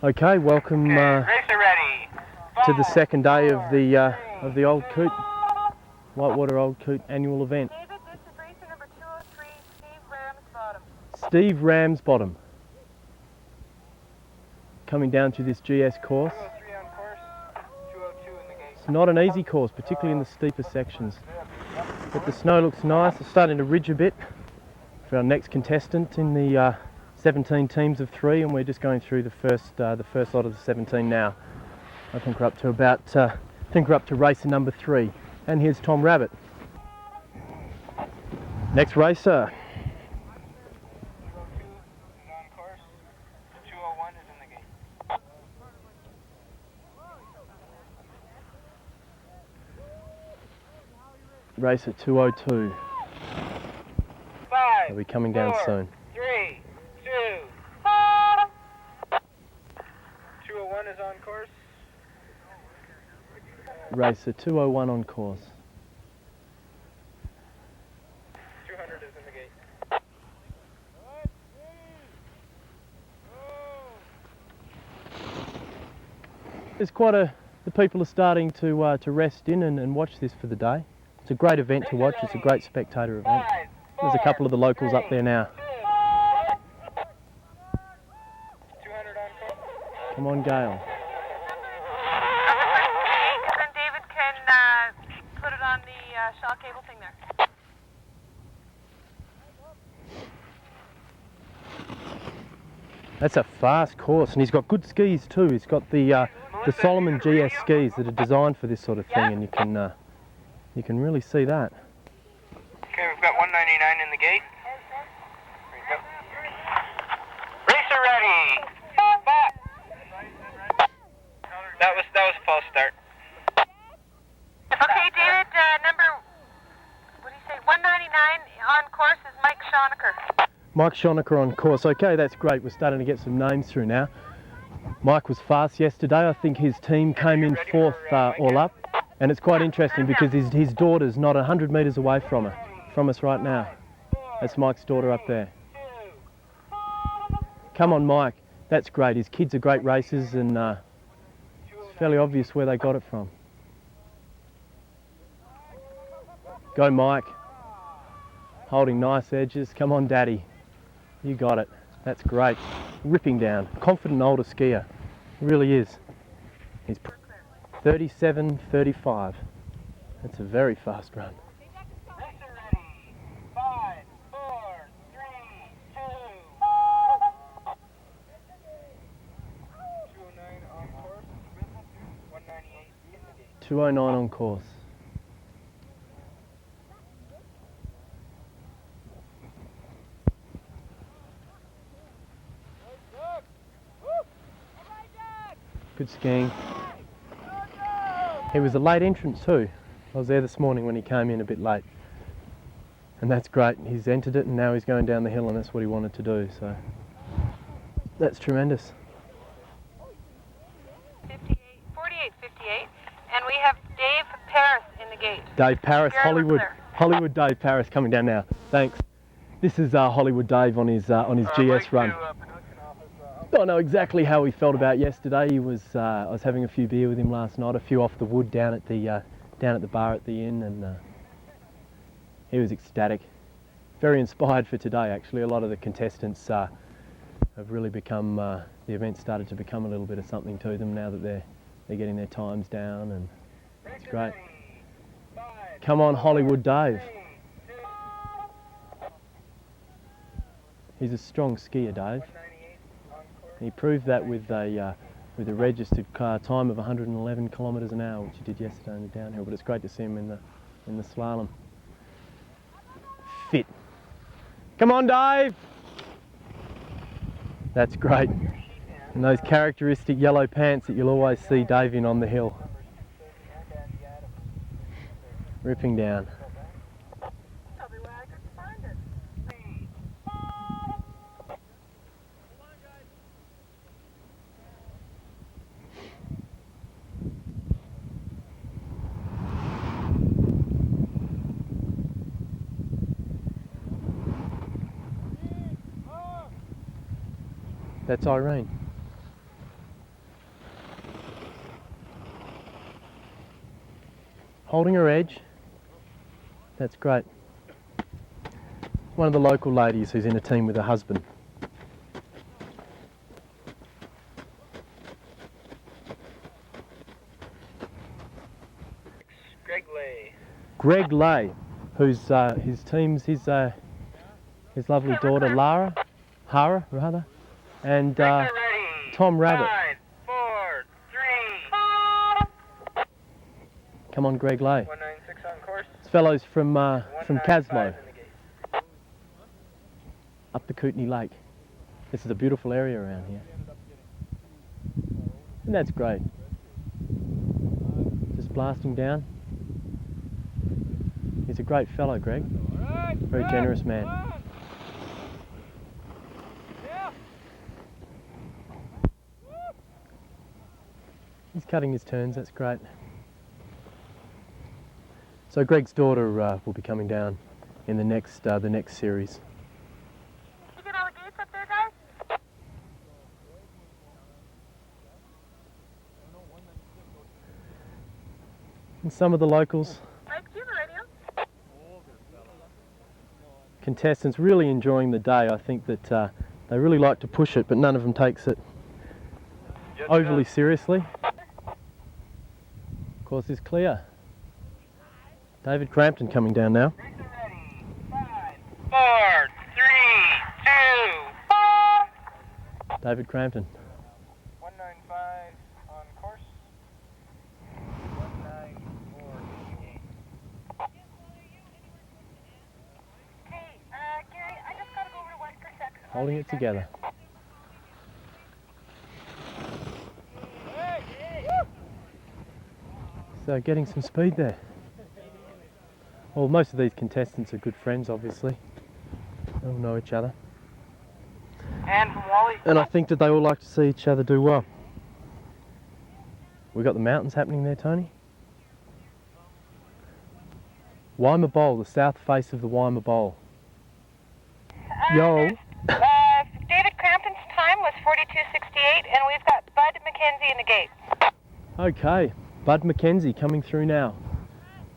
Okay, welcome to the second day of the Old Koot, Whitewater Old Koot annual event. David, this is racer number 203, Steve Ramsbottom. Steve Ramsbottom coming down to this GS course. 203 on course, 202 in the gate. It's not an easy course, particularly in the steeper sections. But the snow looks nice. It's starting to ridge a bit for our next contestant in the 17 teams of 3, and we're just going through the first lot of the 17 now. I think we're up to racer number 3, and here's Tom Rabbit. Next racer. 202 is on course, 201 is in the gate. Racer 202. 5, They'll be coming down 4, soon. 3, 2. 201 is on course. Racer 201 on course. 200 is in the gate. There's the people are starting to rest in and watch this for the day. It's a great event to watch. It's a great spectator event. There's a couple of the locals up there now. 200 on course. Come on, Gail. Then David can put it on the shock cable thing there. That's a fast course, and he's got good skis too. He's got the Solomon GS skis that are designed for this sort of thing, and you can really see that. Okay, we've got 199 in the gate. There you go. Racer ready. Back. That was a false start. Okay, David, what do you say, 199 on course is Mike Shoniker. Mike Shoniker on course. Okay, that's great. We're starting to get some names through now. Mike was fast yesterday. I think his team came in 4th all up. And it's quite interesting because his daughter's not 100 metres away from us right now. That's Mike's daughter up there. Come on, Mike. That's great. His kids are great racers, and it's fairly obvious where they got it from. Go, Mike. Holding nice edges. Come on, Daddy. You got it. That's great. Ripping down. Confident older skier. Really is. He's 37.35. That's a very fast run. Racer ready. 5, 4, 3, 2. 209 on course. 198 in the gate. 209 on course. Good skiing. He was a late entrant too. I was there this morning when he came in a bit late. And that's great. He's entered it and now he's going down the hill, and that's what he wanted to do. So that's tremendous. 48.58. And we have Dave Parith in the gate. Dave Parith, Very clear. Hollywood Dave Parith coming down now. Thanks. This is Hollywood Dave on his GS run. I don't know exactly how he felt about yesterday. He was. I was having a few beer with him last night, a few off the wood down at the bar at the inn, and he was ecstatic. Very inspired for today, actually. A lot of the contestants have really become. The event started to become a little bit of something to them now that they're getting their times down, and it's great. Come on, Hollywood Dave. He's a strong skier, Dave. He proved that with a registered time of 111 kilometres an hour, which he did yesterday in the downhill. But it's great to see him in the slalom. Fit. Come on, Dave. That's great. And those characteristic yellow pants that you'll always see Dave in on the hill. Ripping down. That's Irene. holding her edge. That's great. One of the local ladies who's in a team with her husband. Greg Lay, who's his team's his lovely daughter Hara rather, and Tom Rabbit. 5, 4, 3. Come on, Greg Lay. 196 on course. This fellow's from Kaslo, in the gate. up the Kootenay Lake. This is a beautiful area around here, and that's great. Just blasting down. He's a great fellow, Greg. Very generous man. He's cutting his turns, that's great. So Greg's daughter will be coming down in the next series. You get all the gates up there, guys? And some of the locals, Mike, do you have a radio? contestants, really enjoying the day. I think that they really like to push it, but none of them takes it overly seriously. Course is clear. David Crampton coming down now. 5, 4, 3, 2. David Crampton. 195 on course. 194 in the gate. Hey, Gary, I just gotta go over to White for a sec. Holding it together. So getting some speed there. Well, most of these contestants are good friends, obviously. They all know each other. And from Wally. And I think that they all like to see each other do well. We've got the mountains happening there, Tony. Wymer Bowl, the south face of the Wymer Bowl. Yo. David Crampton's time was 42:68, and we've got Bud McKenzie in the gate. Okay, Bud McKenzie coming through now.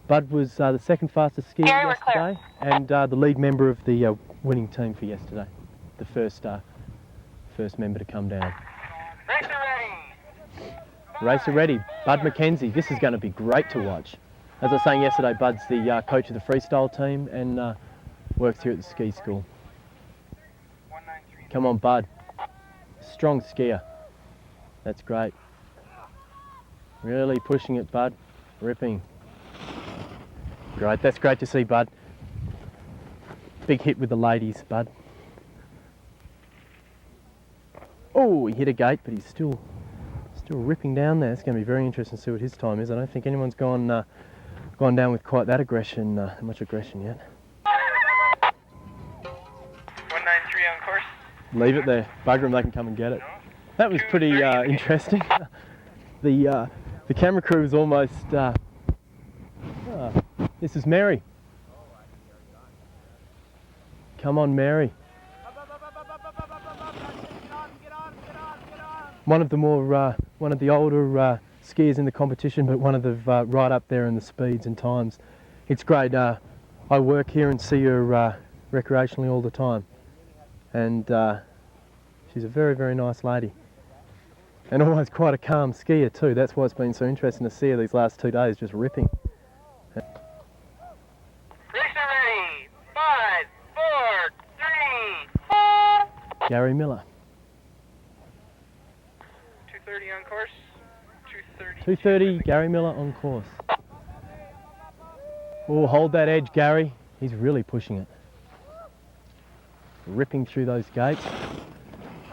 Bud was the second fastest skier Gary, we're clear. yesterday and the lead member of the winning team for yesterday. The first member to come down. Racer ready. Racer ready, Bud McKenzie. This is going to be great to watch. As I was saying yesterday, Bud's the coach of the freestyle team and works here at the ski school. 193. Come on, Bud. Strong skier. That's great. Really pushing it, Bud. Ripping. Great, that's great to see, Bud. Big hit with the ladies, Bud. Oh, he hit a gate, but he's still ripping down there. It's going to be very interesting to see what his time is. I don't think anyone's gone down with quite that much aggression yet. 193 on course. Leave it there. Bugger them, they can come and get it. That was pretty interesting. The camera crew was almost... this is Mary. Come on, Mary. One of the older skiers in the competition, but one of the right up there in the speeds and times. It's great. I work here and see her recreationally all the time, and she's a very, very nice lady, and always quite a calm skier too. That's why it's been so interesting to see her these last 2 days, just ripping. Racer ready. 5, 4, 3. Gary Miller. 230 on course. 230. 230, Gary Miller on course. Oh, hold that edge, Gary. He's really pushing it. Ripping through those gates.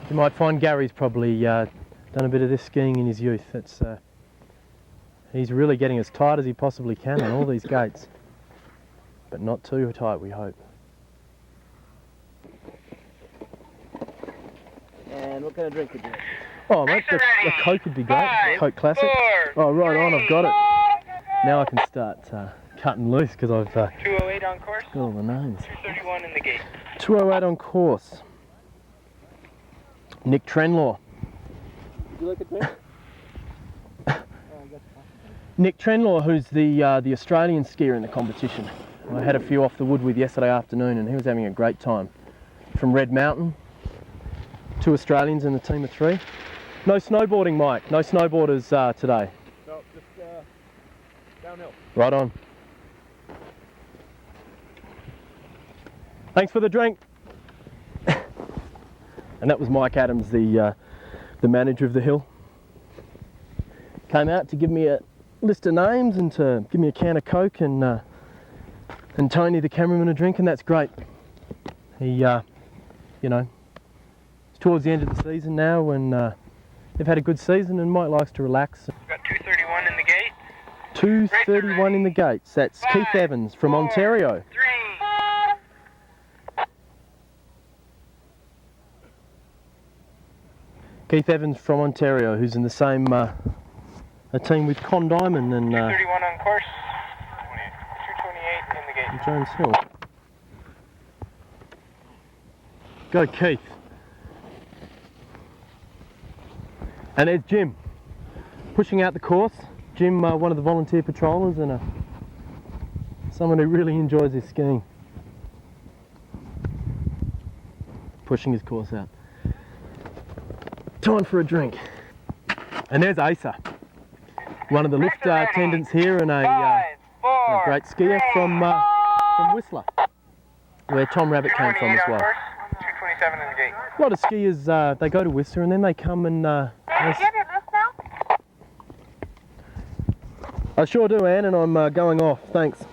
You might find Gary's probably done a bit of this skiing in his youth. He's really getting as tight as he possibly can on all these gates. But not too tight, we hope. And what kind of drink would you like? Oh, mate, a Coke would be great. 5, Coke Classic. 4, Oh, right on, I've got it. 3. Now I can start cutting loose because I've got 208 on course. all the names. 231 in the gate. 208 on course. Nick Trenlaw. Would you like a drink? Oh, I got Nick Trenlaw, who's the Australian skier in the competition. I had a few off the wood with yesterday afternoon, and he was having a great time. From Red Mountain, 2 Australians in the team of 3. No snowboarding, Mike. No snowboarders today. No, just downhill. Right on. Thanks for the drink. And that was Mike Adams, the manager of the hill. Came out to give me a list of names and to give me a can of Coke and Tony, the cameraman, a drink, and that's great. He, you know, it's towards the end of the season now, and they've had a good season, and Mike likes to relax. We've got 231 in the gate. 231 in the gates. That's 5, Keith Evans from 4, Ontario. 3. Keith Evans from Ontario, who's in the same a team with Con Diamond and 231 on course. 228 in the gate. Jones Hill. Go Keith. And there's Jim, pushing out the course. Jim, one of the volunteer patrollers and someone who really enjoys his skiing. Pushing his course out. Time for a drink. And there's Asa, one of the lift attendants here and a great skier from Whistler, where Tom Rabbit came from as well. 227 in the gate. A lot of skiers, they go to Whistler and then they come and... Hey, do you have your list now? I sure do, Anne, and I'm going off. Thanks.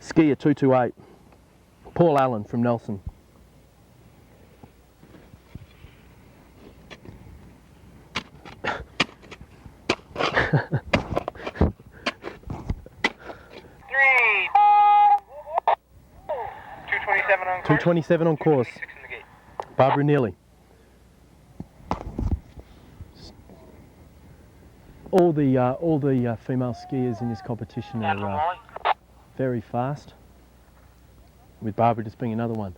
Skier 228, Paul Allen from Nelson. On 227 on course. 6 in the gate. Barbara Nearley. All the female skiers in this competition are very fast, with Barbara just being another one.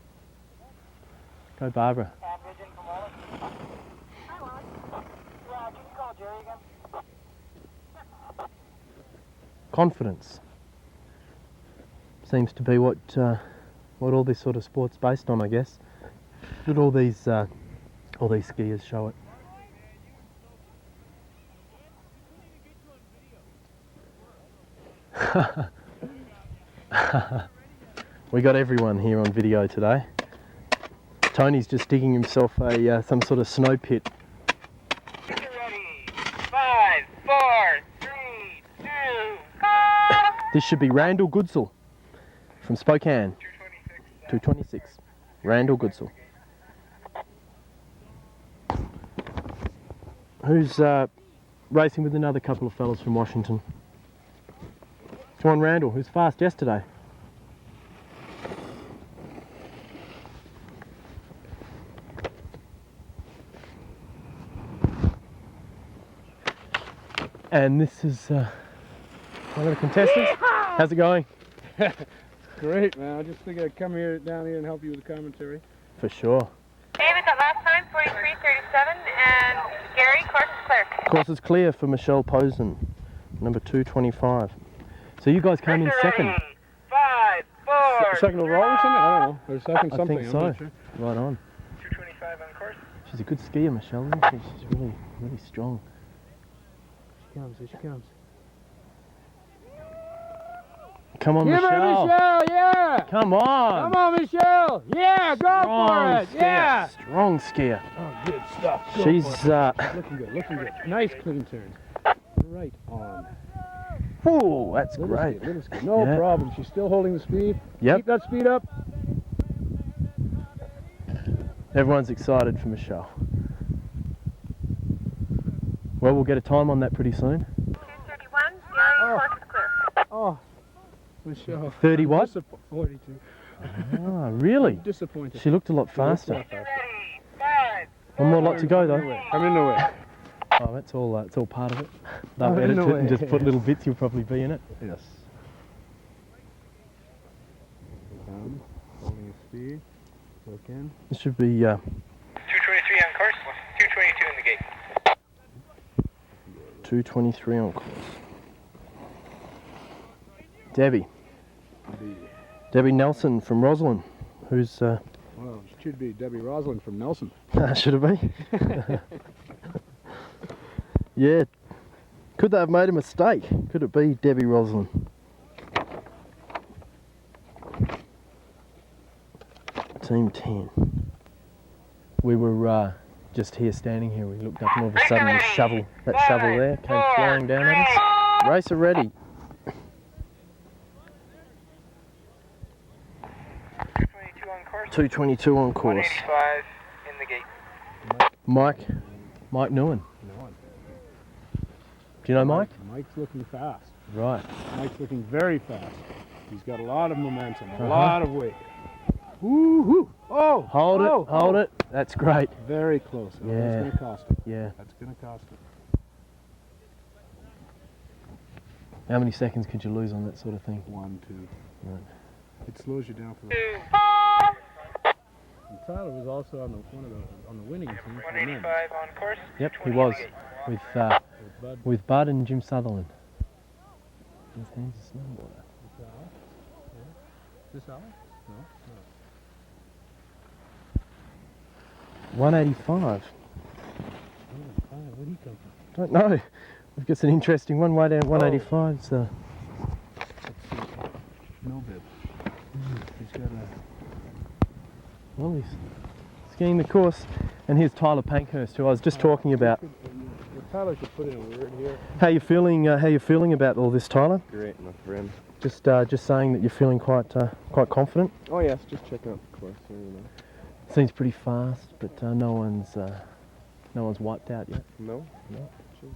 Go Barbara. Confidence seems to be what all this sort of sport's based on, I guess. Look at all these skiers show it. We got everyone here on video today. Tony's just digging himself some sort of snow pit. Get ready. 5, 4, 3, 2. This should be Randall Goodsil from Spokane. 226. Randall Goodsil. Who's racing with another couple of fellas from Washington. Come on, Randall, who's fast yesterday. And this is one of the contestants. How's it going? Great, man. I just think I'd come down here and help you with the commentary. For sure. David, that last time, 43.37, and Gary, course is clear. Course is clear for Michelle Posen, number 225. So you guys came in second. 5, 4. Second overall or something? I don't know. Or second I something. think I'm so. not sure. Right on. 225 on course. She's a good skier, Michelle, isn't she? She's really, really strong. Here she comes. Come on, Give Michelle. her, Michelle, yeah! Come on. Come on, Michelle! Yeah, go for it! Skier. Yeah! Strong skier. Oh, good stuff. Go She's for it. Looking good, looking good. Nice clean turn. Right on. oh, that's Little great. speed, little speed. No Yeah. problem. She's still holding the speed. Yep. Keep that speed up. Everyone's excited for Michelle. Well, we'll get a time on that pretty soon. 231, Gary, course is clear. Oh, Michelle. 30 what? 42. Ah, really? Disappointed. She looked a lot faster. Ready. 5. One more lot to go though. I'm in the way. Oh, it's all part of it. They'll I'm in edit the it and way. just put little bits. You'll probably be in it. Yes. Holding the speed. Look in. This should be 229 2:23 on course. Debbie. Debbie Nelson from Rossland, who's... Well, it should be Debbie Rossland from Nelson. Should it be? Yeah. Could they have made a mistake? Could it be Debbie Rossland? Team 10. We were just here, standing here. We looked up and all of a sudden the shovel, that shovel there, came flying down at us. Racer ready. 2:22 on course. 185 in the gate. Mike Newham. Do you know Mike? Mike's looking fast. Right. Mike's looking very fast. He's got a lot of momentum, a lot of weight. Woo-hoo! Oh! Hold it. That's great. Very close. Oh, Yeah. That's going to cost him. Yeah. That's going to cost him. How many seconds could you lose on that sort of thing? 1, 2. Right. It slows you down for the... And Tyler was also on the winning team. 185 on course. Yep, he 20 was in the gate. with Bud and Jim Sutherland. His hands are snowboarder. Is this Alex? No. 185. Where'd he come from? Don't know. We've got an interesting one way down 185. So Let's see. No bib. He's got a... well, he's skiing the course. And here's Tyler Pankhurst, who I was just talking about. Tyler could put in a word here. How you feeling? How you feeling about all this, Tyler? Great, my friend. Just saying that you're feeling quite confident. Oh yes, just checking out the course here, you know. Seems pretty fast, but no one's wiped out yet. No? No. Jeez.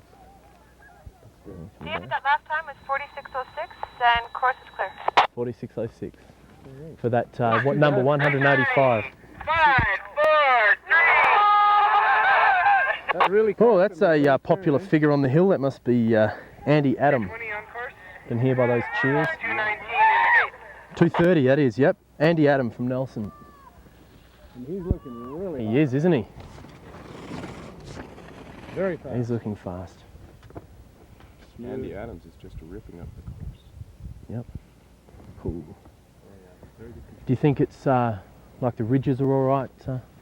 David, that last time was 46.06 and course is clear. 46.06 for that what number 185. 5, 4, 3. That really Oh, that's a popular figure on the hill. That must be Andy Adam. 20 on course. Can hear by those cheers. 219 in the gate. 2:30. That is. Yep. Andy Adam from Nelson. And he's looking really He is, isn't he? very fast. He's looking fast. Andy Adams is just ripping up the course. Yep. Cool. Do you think it's like the ridges are all right,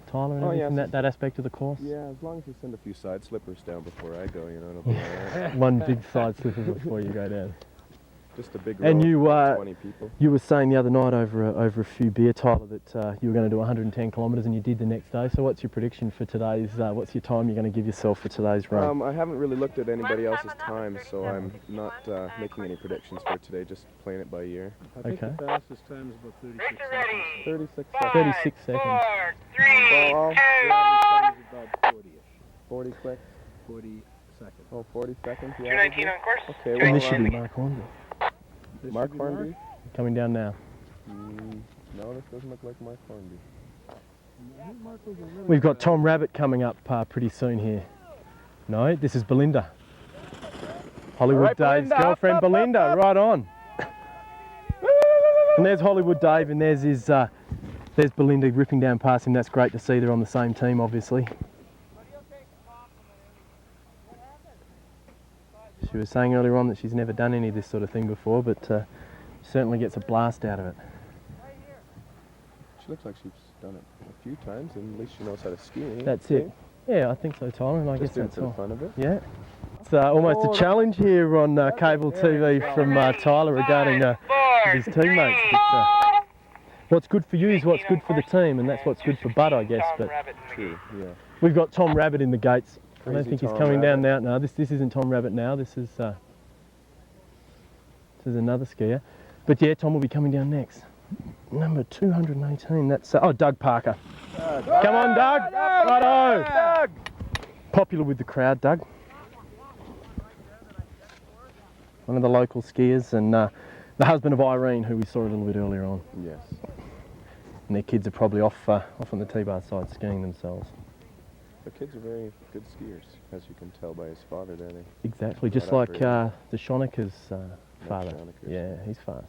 Tyler, and Oh, everything, yes. that aspect of the course? Yeah, as long as you send a few side slippers down before I go, you know, it'll be alright. One big side slipper before you go down. Just a big And row you, of 20 people. You were saying the other night over a few beer, Tyler, that you were going to do 110 kilometres and you did the next day. So what's your prediction for today's, what's your time you're going to give yourself for today's run? I haven't really looked at anybody else's time, so I'm not making any predictions for today, just playing it by ear. I think Okay. the fastest time is about 36 Racer ready. 36 5, seconds. 36 seconds. 4, 3, Well, 2. The average time is about 40-ish. 40 quick. 40 seconds. Oh, 40 seconds. Yeah. 219 on course. Okay, And well, this should be Mark Hornby. This Mark should be Hornby? Coming down now. No, this doesn't look like Mark Hornby. Mark was a really We've got Tom Rabbit coming up pretty soon here. No, this is Belinda. Hollywood All right, Dave's Belinda, girlfriend, up, up, Belinda, up. right on. And there's Hollywood Dave, and there's his, there's Belinda ripping down past him. That's great to see. They're on the same team, obviously. She was saying earlier on that she's never done any of this sort of thing before, but certainly gets a blast out of it. She looks like she's done it a few times, and at least she knows how to ski. That's it. Yeah, I think so, Tyler, and I Just guess doing that's for the all. fun of it. Yeah. It's almost a challenge here on cable TV from Tyler regarding his teammates. But, what's good for you is what's good for the team, and that's what's good for Bud, I guess. But True, yeah. we've got Tom Rabbit in the gates. I don't Crazy think he's Tom coming down now. Rabbit. No, this isn't Tom Rabbit now. This is another skier. But yeah, Tom will be coming down next. Number 218. That's Doug Parker. Come on, Doug. Righto. Doug! Popular with the crowd, Doug. One of the local skiers, and the husband of Irene, who we saw a little bit earlier on. Yes. And their kids are probably off on the T-bar side skiing themselves. The kids are very good skiers, as you can tell by his father there. Exactly, just Right like after the Shoniker's father. Shoniker's. Yeah, he's fast.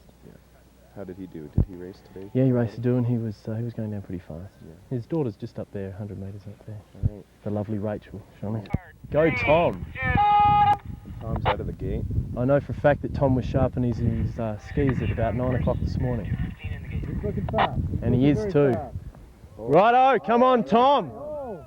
How did he do? Did he race today? Yeah, he raced to do, and he was going down pretty fast. Yeah. His daughter's just up there, 100 metres up there. All right. The lovely Rachel Shoniker. Go Tom! Tom Tom's out of the gate. I know for a fact that Tom was sharpening his skis at about 9 o'clock this morning. He's looking fast. And he is Very too. fast. Righto, come on Tom. Oh,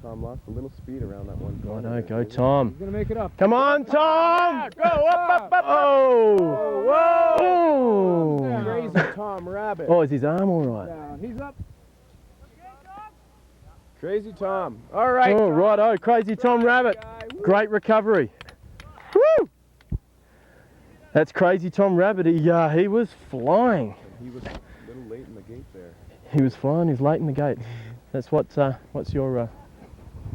Tom lost a little speed around that one corner. Righto, there. go Tom. he's going to make it up. Come on Tom. Go, up. Oh. Whoa. Oh. Crazy Tom Rabbit. Oh, is his arm all right? Down. He's up. Crazy Tom. All right. Oh, righto, crazy Tom Rabbit. Great recovery. Woo! That's crazy Tom Rabbit. He was flying. He was a little late in the gate there. He was flying. He's late in the gate. That's what's your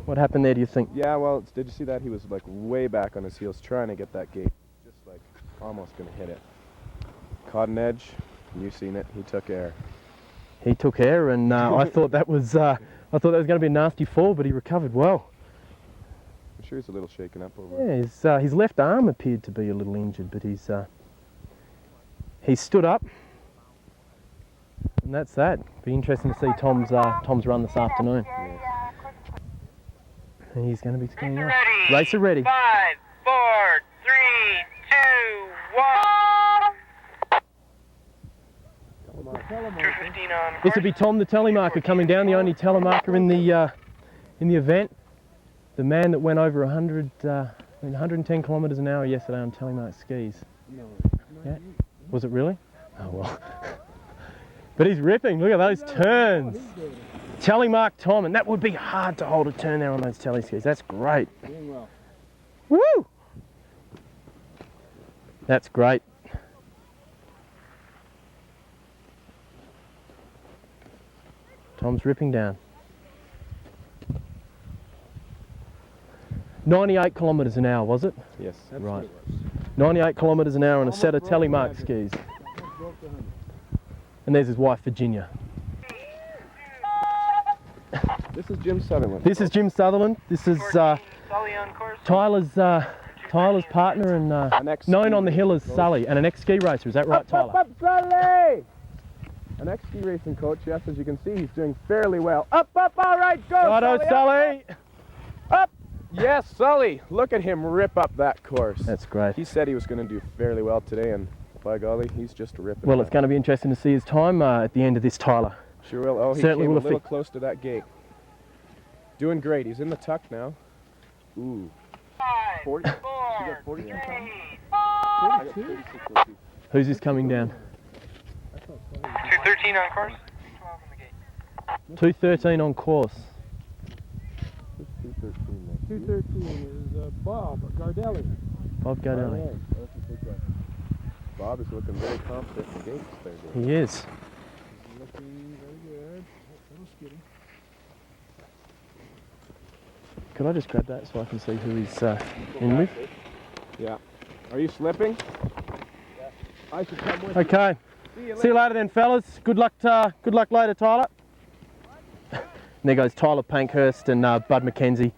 what happened there? Do you think? Yeah, well, did you see that? He was like way back on his heels trying to get that gate. Just like almost going to hit it. Caught an edge. You've seen it. He took air. He took air, and I thought that was going to be a nasty fall, but he recovered well. I'm sure he's a little shaken up over it. Yeah, his left arm appeared to be a little injured, but he's stood up, and that's that. Be interesting to see Tom's run this afternoon. And he's going to be skiing off. Racer ready. 5, 4, 3, 2, 1. 215 on This course. would be Tom the telemarker coming down, the only telemarker in the event. The man that went over 110 kilometres an hour yesterday on telemark skis. No. Yeah. Was it really? Oh well. But he's ripping. Look at those turns. Telemark Tom, and that would be hard to hold a turn there on those tele skis. That's great. Doing well. Woo! That's great. Tom's ripping down. 98 kilometres an hour, was it? Yes. That's Right. what it was. 98 kilometres an hour on a set of Almost broke telemark the skis. Almost broke the 100. And there's his wife, Virginia. This is Jim Sutherland. This is Jim Sutherland. This is Sully on course. Tyler's partner and An ex-ski known on the hill as coach. Sully, and an ex-ski racer. Is that right, Tyler? Up, Sully! An ex-ski racing coach, yes, as you can see, he's doing fairly well. Up, all right, go, Righto, Sully! Up! Yes, Sully! Look at him rip up that course. That's great. He said he was going to do fairly well today, and by golly, he's just ripping. Well, it it's up. going to be interesting to see his time at the end of this, Tyler. Sure will. Oh, he Certainly came will a little affect- close to that gate. Doing great. He's in the tuck now. Ooh. 5, 40? 4, 40? 3, I got 36 rookies. Who's this coming down? 213 on course. 12 in the gate. 213 on course. Who's 213 next? 213 is Bob Gardelli. Bob Gardelli. Oh, that's a big guy. Bob is looking very confident in the gates there, Dave. He is. He's looking very good. A little skitty. Could I just grab that so I can see who he's in with? Yeah. Are you slipping? Yeah. I should come with Okay. you. See you later then, fellas. Good luck later, Tyler. And there goes Tyler Pankhurst and Bud McKenzie,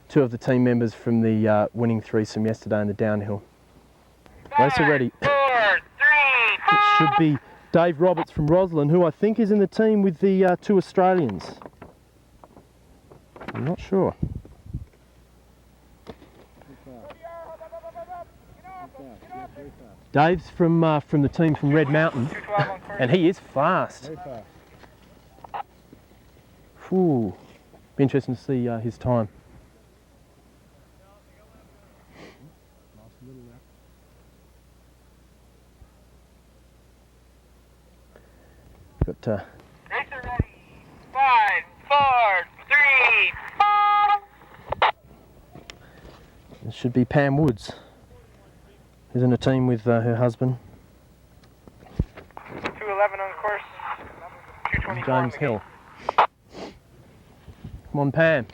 two of the team members from the winning threesome yesterday in the downhill. Racer ready. 4, 3, It should be Dave Roberts from Rossland, who I think is in the team with the two Australians. I'm not sure. Dave's from the team from Red Mountain, 212 on course. and he is fast. Very fast. Ooh, be interesting to see his time. Lost a little left. Got Racer ready. 5, 4, 3, it should be Pam Woods, who's in a team with her husband 211 on course. 224 on James the Hill. Come on, Pam.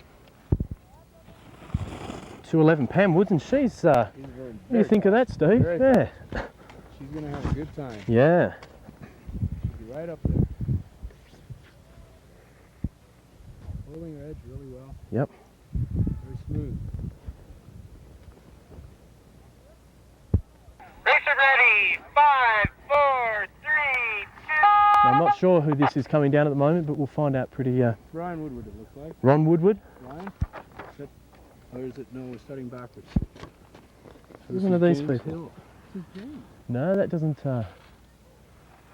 211. Pam Woods, and she's. He's very, What do you think of that, Steve? very Yeah. She's going to have a good time. Yeah. She'll be right up there. Holding her edge really well. Yep. Very smooth. Racer ready. 5, 4, 3, 2. I'm not sure who this is coming down at the moment, but we'll find out pretty. Ryan Woodward, it looks like. Ron Woodward. Ryan? Or is it? No, we're starting backwards. This One of is these James people. Hill. This is James. No, that doesn't. No,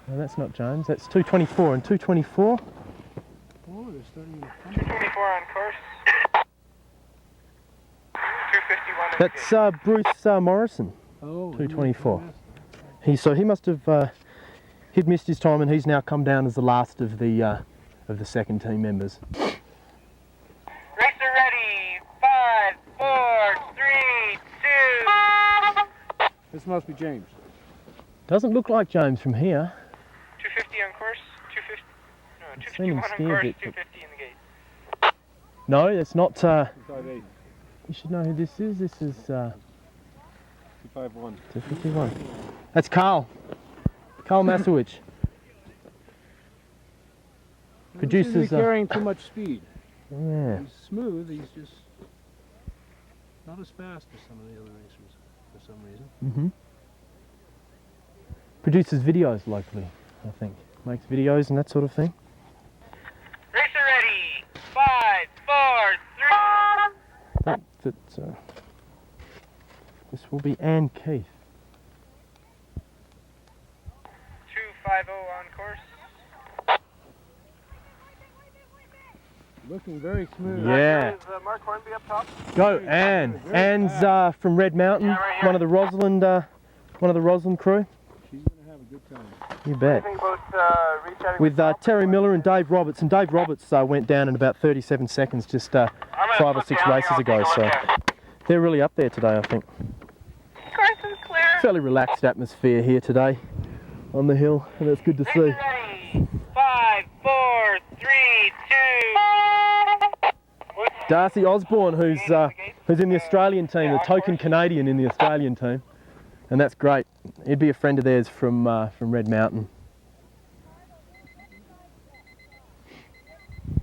that's not James. That's 224 and 224. Oh, they're starting to come. 224 on course. 251 in the That's Bruce Morrison. Oh, 224. He must have he'd missed his time, and he's now come down as the last of the second team members. Racer ready. 5, 4, 3, 2. This must be James. Doesn't look like James from here. 250 on course. 250. No, I've seen him 251 on ski a course. bit, but- 250 in the gate. No, it's not. 258. You should know who this is. This is 251. 251. That's Carl Masowich. Producers. He's carrying too much speed. Yeah. He's smooth. He's just not as fast as some of the other racers for some reason. Produces videos locally, I think. Makes videos and that sort of thing. Racer ready. 5, 4, 3. This will be Ann Keefe. 250 on course. Looking very smooth. Yeah. Is Mark Hornby up top? Go, Ann. Ann's from Red Mountain, Yeah, right here. one of the Rossland crew. She's going to have a good time. You bet. I think both restarting With Terry Miller and Dave Roberts, and Dave Roberts went down in about 37 seconds just 5 or 6 races ago, so they're really up there today, I think. Course is clear. Fairly relaxed atmosphere here today on the hill, and that's good to see. Racer ready. 5, 4, 3, 2. Darcy Osborne, who's in the Australian team, the token Canadian in the Australian team, and that's great. He'd be a friend of theirs from Red Mountain.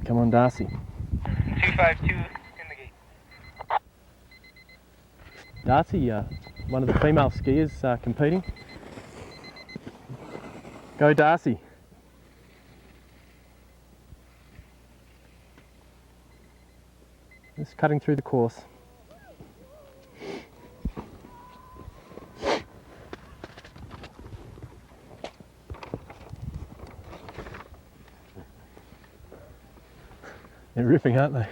Come on, Darcy. 252 in the gate. Darcy, one of the female skiers competing. Go, Darcy. Just cutting through the course. They're ripping, aren't they?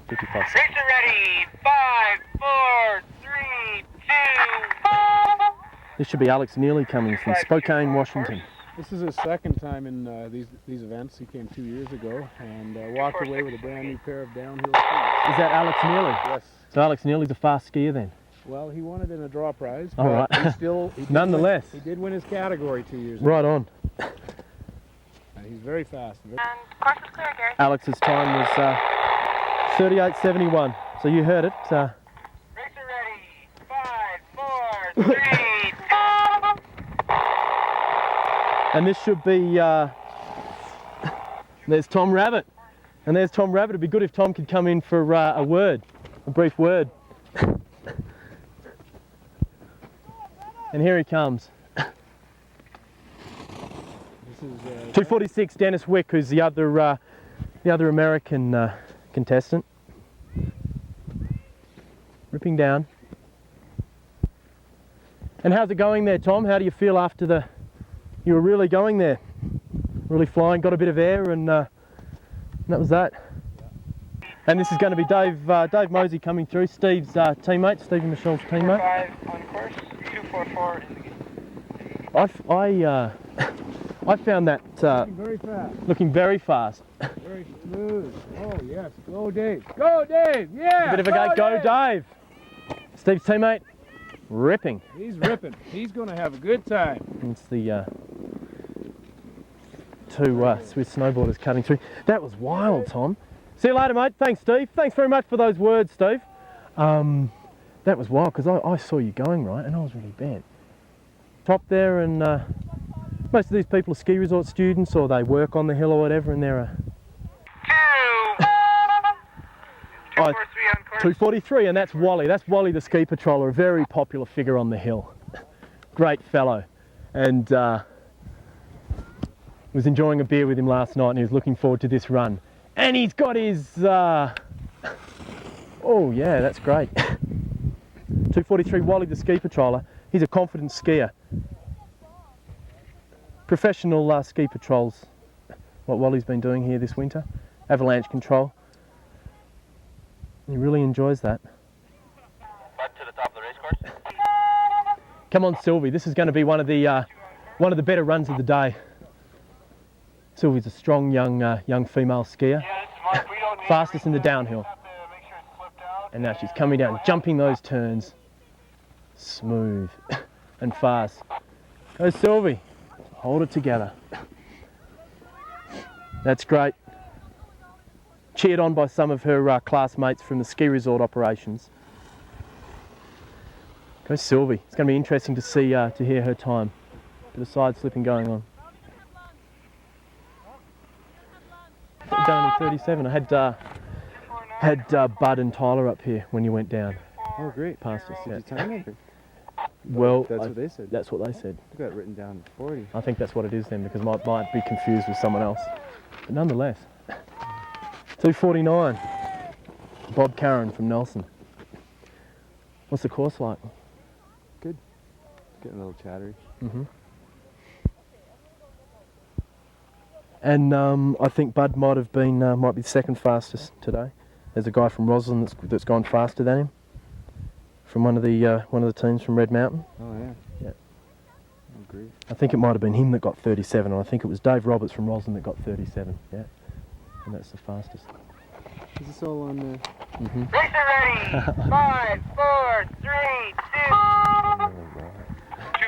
55. Racer ready. 5, 4, 3, 2. This should be Alex Nearley coming from Spokane, Washington. This is his second time in these events. He came 2 years ago and walked away with a brand new pair of downhill skis. Is that Alex Nearley? Yes. So Alex Nearley's a fast skier then? Well, he won it in a draw prize. All but right. he did Nonetheless. he did win his category 2 years ago. Right on. And he's very fast. And course is clear, Gary. Alex's time was 38.71. So you heard it. Racer ready. 5, 4, 3, 2. And this should be, there's Tom Rabbit. And there's Tom Rabbit. It'd be good if Tom could come in for a brief word. And here he comes. This is 246, Dennis Wick, who's the other American contestant. Ripping down. And how's it going there, Tom? How do you feel after you were really going there? Really flying, got a bit of air, and that was that. And this is going to be Dave Mosey coming through, Steve's teammate, Steve and Michelle's teammate. 5 on course. 244 in the gate. I found that very fast. looking very fast. Very smooth. Oh, yes. Go, Dave. Go, Dave. Yeah. A bit of a go, Dave. Steve's teammate, ripping. He's ripping. He's going to have a good time. It's the two Swiss snowboarders cutting through. That was wild, Tom. See you later, mate. Thanks, Steve. Thanks very much for those words, Steve. That was wild because I saw you going right and I was really bent. Top there, and most of these people are ski resort students or they work on the hill or whatever, and they're 243 on course. 243, and that's Wally. That's Wally the ski patroller, a very popular figure on the hill. Great fellow, and was enjoying a beer with him last night, and he was looking forward to this run. And he's got his, oh yeah, that's great. 243 Wally, the ski patroller. He's a confident skier. Professional ski patrols, what Wally's been doing here this winter. Avalanche control. He really enjoys that. Back to the top of the race course. Come on, Sylvie. This is going to be one of the better runs of the day. Sylvie's a strong young female skier. Fastest in the downhill. And now she's coming down, jumping those turns. Smooth and fast. Go, Sylvie. Hold it together. That's great. Cheered on by some of her classmates from the ski resort operations. Go, Sylvie. It's going to be interesting to see, to hear her time. Bit of side slipping going on. Down to 37. I had Bud and Tyler up here when you went down. Oh, great. Past us. Did Yeah. you tell me? Well, That's what they said. That's what they said. I got it written down 40. I think that's what it is then, because I might be confused with someone else. But nonetheless, 249. Bob Curran from Nelson. What's the course like? Good. Getting a little chattery. Mm-hmm. And I think Bud might have been might be second fastest today. There's a guy from Rossland that's gone faster than him. From one of the teams from Red Mountain. Oh yeah. Yeah. Oh, great. I think it might have been him that got 37, and I think it was Dave Roberts from Rossland that got 37. Yeah. And that's the fastest. Is this all on the... Mm-hmm. Racer ready. 5, 4, 3,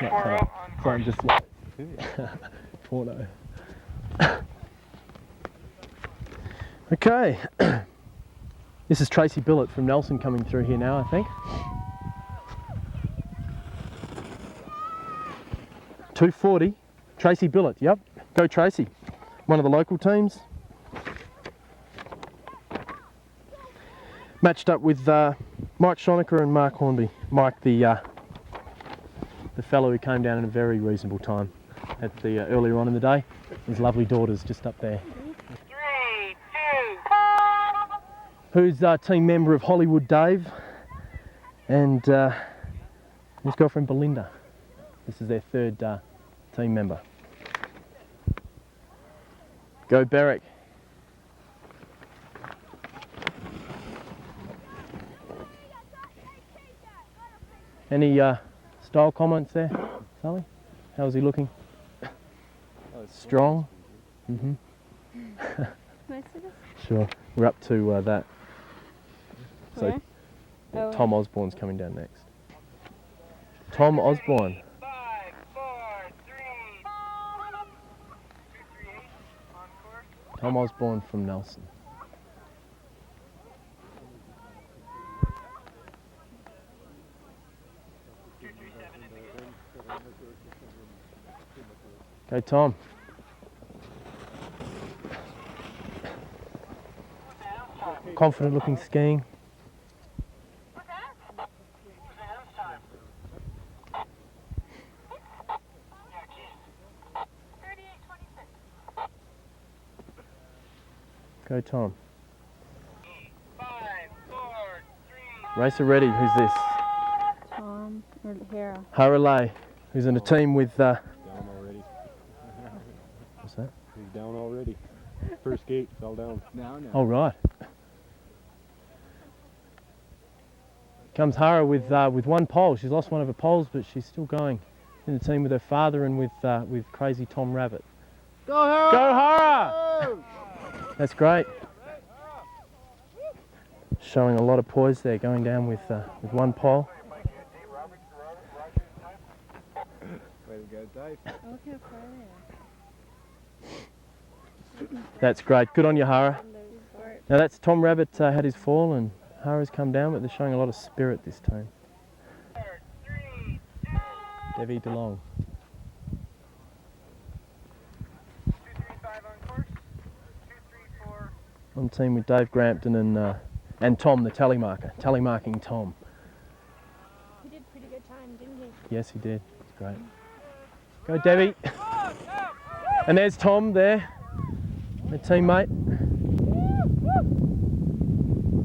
2. 240 on So I'm just like 4-0. Okay. This is Tracy Billett from Nelson coming through here now, I think. 240, Tracy Billett, yep. Go Tracy. One of the local teams. Matched up with Mike Shoniker and Mark Hornby. Mike, the fellow who came down in a very reasonable time at the earlier on in the day. His lovely daughter's just up there. 3, 2. Who's a team member of Hollywood Dave and his girlfriend Belinda. This is their third team member. Go Berwick. Any style comments there, Sally? How is he looking? Strong? Mm-hmm. Sure. We're up to that. So Where? Oh. Tom Osborne's coming down next. Tom Osborne. 5, 4, 3. 238 on course. Tom Osborne from Nelson. Okay, Tom. Confident looking skiing. What's that? What's the hands time? Yeah, Keefe. 38:26. Go, Tom. 5, 4, 3. Racer ready. Who's this? Tom or Hera. Haralay, who's in a team with. Down already. What's that? He's down already. First gate, fell down. No, no. Oh, right. Comes Hara with one pole. She's lost one of her poles, but she's still going in the team with her father and with crazy Tom Rabbit. Go, Hara! Go Hara! That's great. Showing a lot of poise there, going down with one pole. Way to go, Dave. Okay, That's great. Good on you, Hara. Now that's Tom Rabbit had his fall and Hara's come down, but they're showing a lot of spirit this time. 3, 2. Debbie DeLong. 235 on course. 234. On team with Dave Crampton and Tom, the tally marker. Tally marking Tom. He did pretty good time, didn't he? Yes, he did. It's great. Go, Debbie. And there's Tom there, my teammate.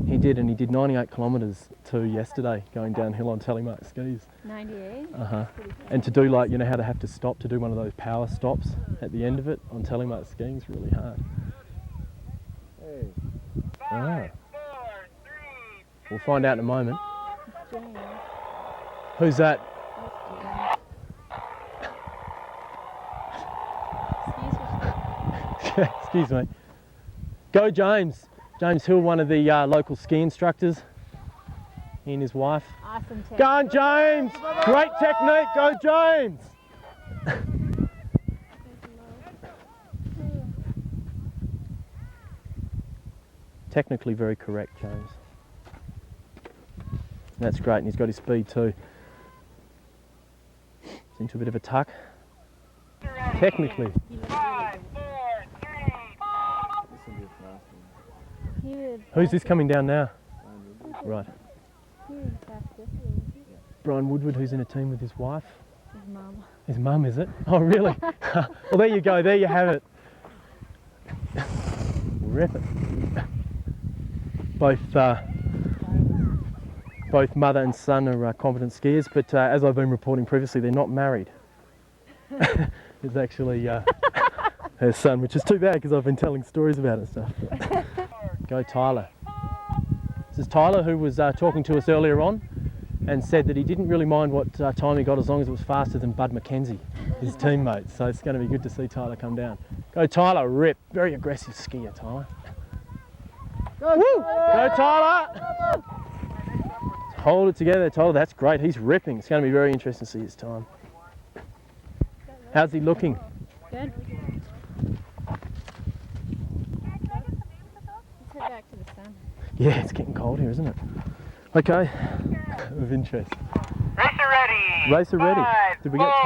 He did 98 kilometres 2 yesterday going downhill on telemark skis. 98. And to do like, you know how they have to stop to do one of those power stops at the end of it on telemark skiing is really hard. Hey. Ah. We'll find out in a moment. James. Who's that? Excuse me. Go James. James Hill, one of the local ski instructors. He and his wife. Awesome tip. Go on James! Great technique, go James! Technically very correct, James. That's great, and he's got his speed too. It's into a bit of a tuck. Technically. Who's this coming down now? Right. Brian Woodward, who's in a team with his wife. His mum. His mum, is it? Oh, really? Well, there you go. There you have it. Rip it. Both mother and son are competent skiers, but as I've been reporting previously, they're not married. It's actually her son, which is too bad because I've been telling stories about it and stuff. Go Tyler. This is Tyler, who was talking to us earlier on and said that he didn't really mind what time he got as long as it was faster than Bud McKenzie, his teammate. So it's going to be good to see Tyler come down. Go Tyler, rip. Very aggressive skier, Tyler. Go, woo! Go Tyler! Hold it together, Tyler. That's great. He's ripping. It's going to be very interesting to see his time. How's he looking? Good. Let's head back to the sun. Yeah, it's getting cold here, isn't it? Okay. Of interest. Racer ready. Racer ready. 5, Did we get 4,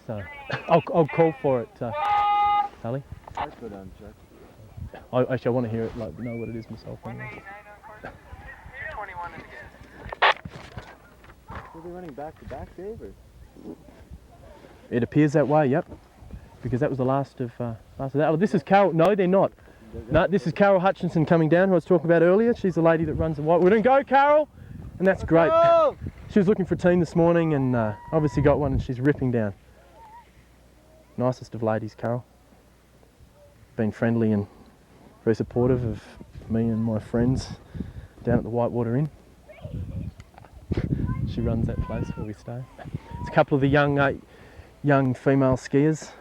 Tyler's? I'll call for it, Sally. I'll go down and check. Actually, I want to hear it, like, know what it is myself. Anyway. 221 in the gate. Are they running back to back, Dave? Or? It appears that way, yep. Because that was the last of that. Oh, this is Carol. No, they're not. No, this is Carol Hutchinson coming down, who I was talking about earlier. She's the lady that runs the Whitewater. And go, Carol! And that's great. She was looking for a team this morning and obviously got one, and she's ripping down. Nicest of ladies, Carol. Been friendly and very supportive of me and my friends down at the Whitewater Inn. She runs that place where we stay. It's a couple of the young female skiers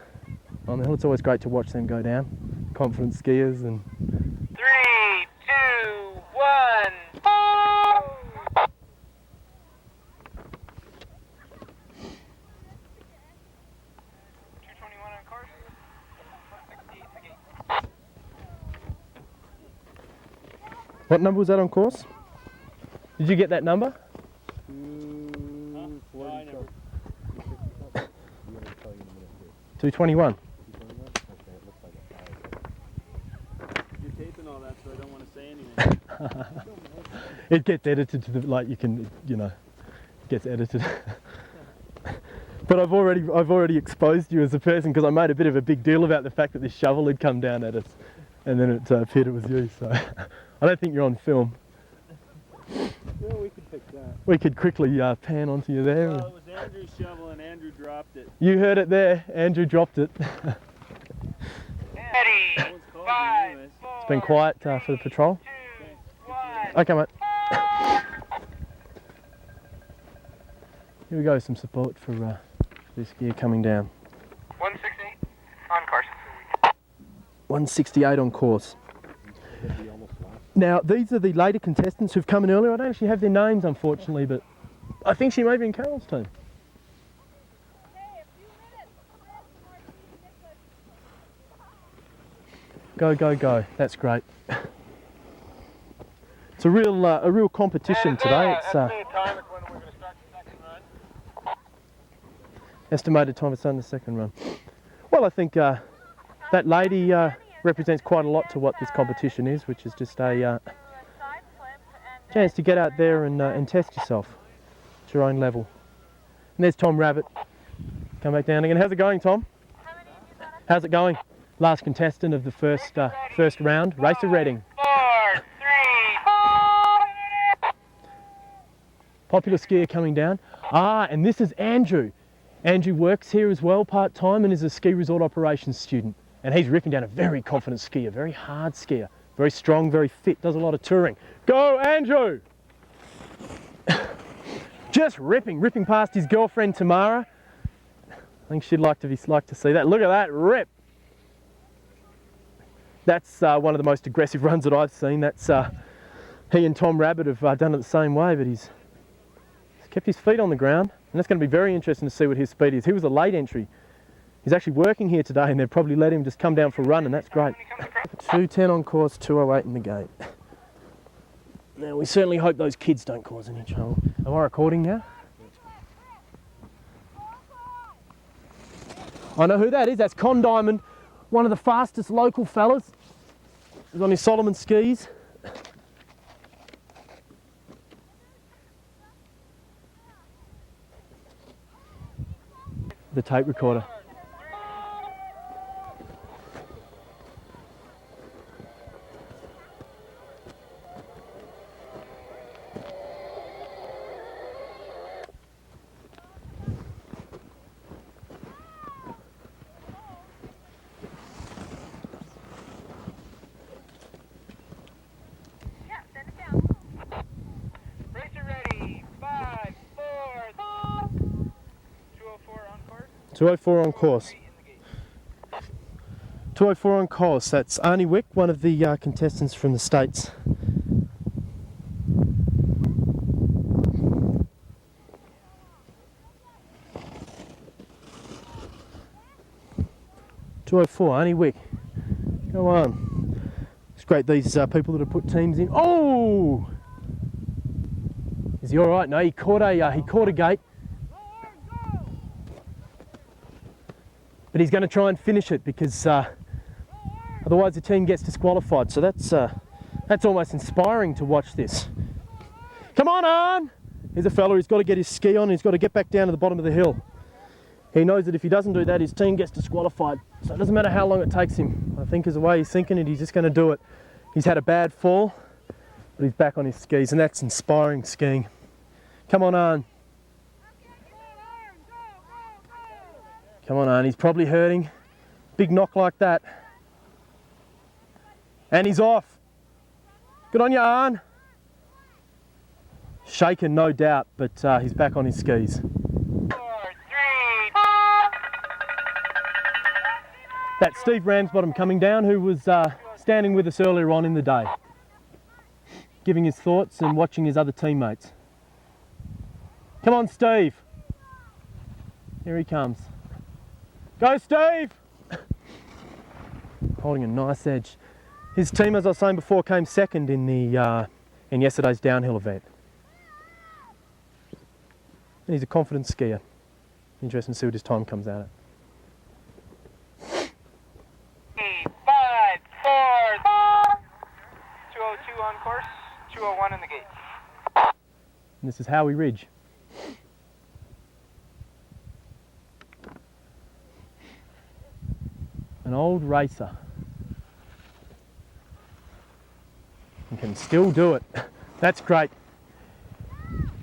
on the hill. It's always great to watch them go down. Confident skiers and 3, 2, 1. 221 on course. 168 in the gate. what number was that on course? Did you get that number? 221. You're taping all that, so I don't want to say anything. It gets edited to the, like, you can, you know, it gets edited. But I've already exposed you as a person because I made a bit of a big deal about the fact that this shovel had come down at us, and then it appeared it was you. So I don't think you're on film. Yeah, we could fix that. We could quickly pan onto you there. Well, it was Andrew's shovel and Andrew dropped it. You heard it there. Andrew dropped it. Ready. 5, 4, It's been quiet for the patrol. 2, 1. Okay, mate. Here we go. Some support for this gear coming down. 168 on course. 168 on course. Now, these are the later contestants who've come in earlier. I don't actually have their names, unfortunately, but I think she may be in Carol's team. Go, go, go. That's great. It's a real competition today. It's estimated time it's on the second run. Well, I think that lady represents quite a lot to what this competition is, which is just a chance to get out there and test yourself at your own level. And there's Tom Rabbit. Come back down again. How's it going, Tom? How's it going? Last contestant of the first round, Racer Reading. 4, 3. Popular skier coming down. And this is Andrew. Andrew works here as well part-time and is a ski resort operations student. And he's ripping down a very confident skier, very hard skier. Very strong, very fit, does a lot of touring. Go, Andrew! Just ripping past his girlfriend Tamara. I think she'd like to see that. Look at that rip! That's one of the most aggressive runs that I've seen. That's he and Tom Rabbit have done it the same way, but he's kept his feet on the ground, and that's going to be very interesting to see what his speed is. He was a late entry. He's actually working here today, and they've probably let him just come down for a run, and that's great. 2:10 on course, 2:08 in the gate. Now we certainly hope those kids don't cause any trouble. Am I recording now? I know who that is. That's Con Diamond, one of the fastest local fellas. He's on his Solomon skis. The tape recorder. Yeah, send it down. Racer ready. 5, 4, 204 on course. 2:04 on course. 3 in the gate. 2:04 on course. That's Arnie Wick, one of the contestants from the States. Arnie Wick. Go on. It's great, these people that have put teams in. Oh! Is he all right? No, he caught a gate. But he's going to try and finish it because otherwise the team gets disqualified. So that's almost inspiring to watch this. Come on, Arn! Here's a fella who's got to get his ski on. He's got to get back down to the bottom of the hill. He knows that if he doesn't do that, his team gets disqualified. So it doesn't matter how long it takes him. I think is the way he's thinking it, he's just going to do it. He's had a bad fall, but he's back on his skis, and that's inspiring skiing. Come on, Arn. Come on, Arn. He's probably hurting. Big knock like that. And he's off. Good on you, Arn. Shaken, no doubt, but he's back on his skis. 4, 3. That's Steve Ramsbottom coming down, who was standing with us earlier on in the day, giving his thoughts and watching his other teammates. Come on, Steve. Here he comes. Go, Steve! Holding a nice edge. His team, as I was saying before, came second in the in yesterday's downhill event. And he's a confident skier. Interesting to see what his time comes out at. 5, 4, 202 on course, 201 in the gate. And this is Howie Ridge. An old racer. And can still do it. That's great.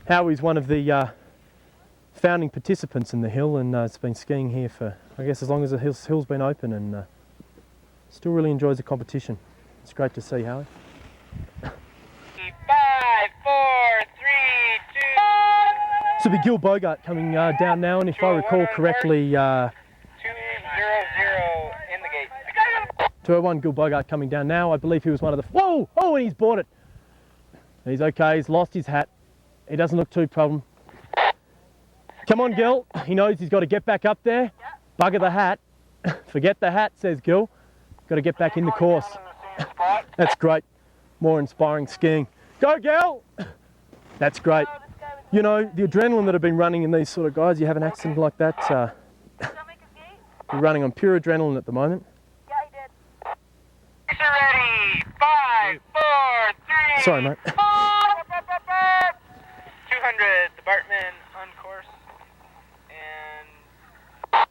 Howie's one of the founding participants in the hill, and has been skiing here for, I guess, as long as the hill's been open, and still really enjoys the competition. It's great to see, Howie. 5, 4, 3, 2. So be Gil Bogart coming down now, and if I recall correctly, 200 in the gate. 201 Gil Bogart coming down now. I believe he was one of the... Whoa! Oh, and he's bought it. He's okay. He's lost his hat. He doesn't look too problem. Come on, Gil. He knows he's got to get back up there. Bugger the hat. Forget the hat, says Gil. Got to get back in the course. That's great. More inspiring skiing. Go, Gil! That's great. You know, the adrenaline that have been running in these sort of guys, you have an accident like that, you're running on pure adrenaline at the moment. Yeah, he did. Racer ready. 5, 4, 3. Sorry, mate. 200, the Bartman on course. And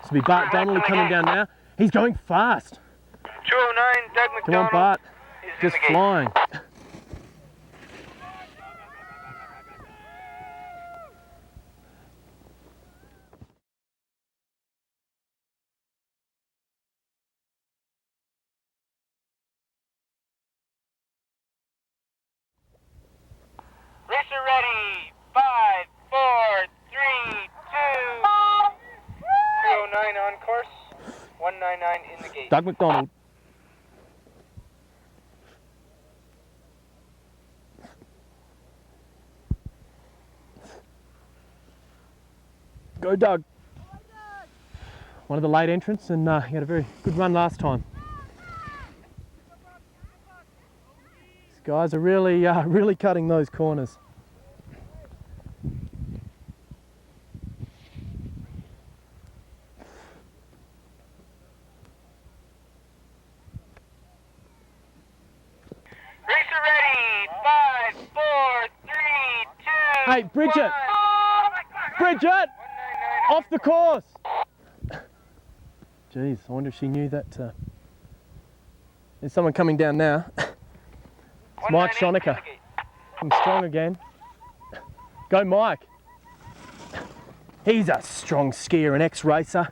So be Bart Donnelly coming down now. He's going fast. 209, Doug McDonald. Come on, Bart. is in Just the gate. flying. Racer ready. 5, 4, 3, 2. 209 on course. 199 in the gate. Doug McDonald. Go Doug. One of the late entrants, and he had a very good run last time. These guys are really, really cutting those corners. Racer ready. 5, 4, 3, 2. Hey, Bridget! 1. Bridget! 199 Off the course! Jeez, I wonder if she knew that. There's someone coming down now. It's Mike 198 in Shoniker. the gate. I'm strong again. Go Mike. He's a strong skier, an ex-racer.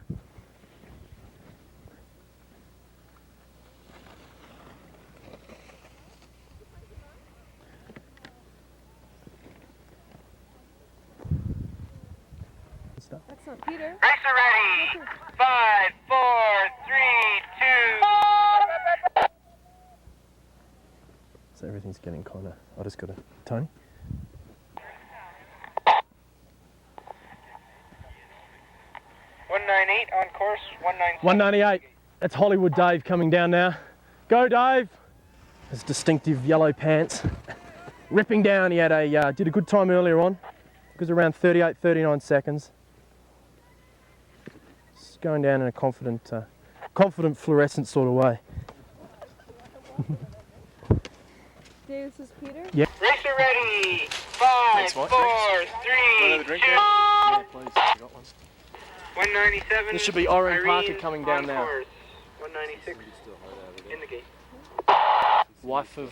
That's not Peter. Racer ready. 5, 4, 3, 2. So everything's getting kind of... I just got to... Tony? 198 on course. 197. 198. That's Hollywood Dave coming down now. Go Dave! His distinctive yellow pants. Ripping down, he had a did a good time earlier on. It was around 38, 39 seconds. Just going down in a confident, confident fluorescent sort of way. Dave, this is Peter. Yeah. Racer ready. 5, 4, 3, 2. Yeah, please. You got one. 197. This should be Irene Irene Parker coming down on now. course. 196 in the gate. Wife of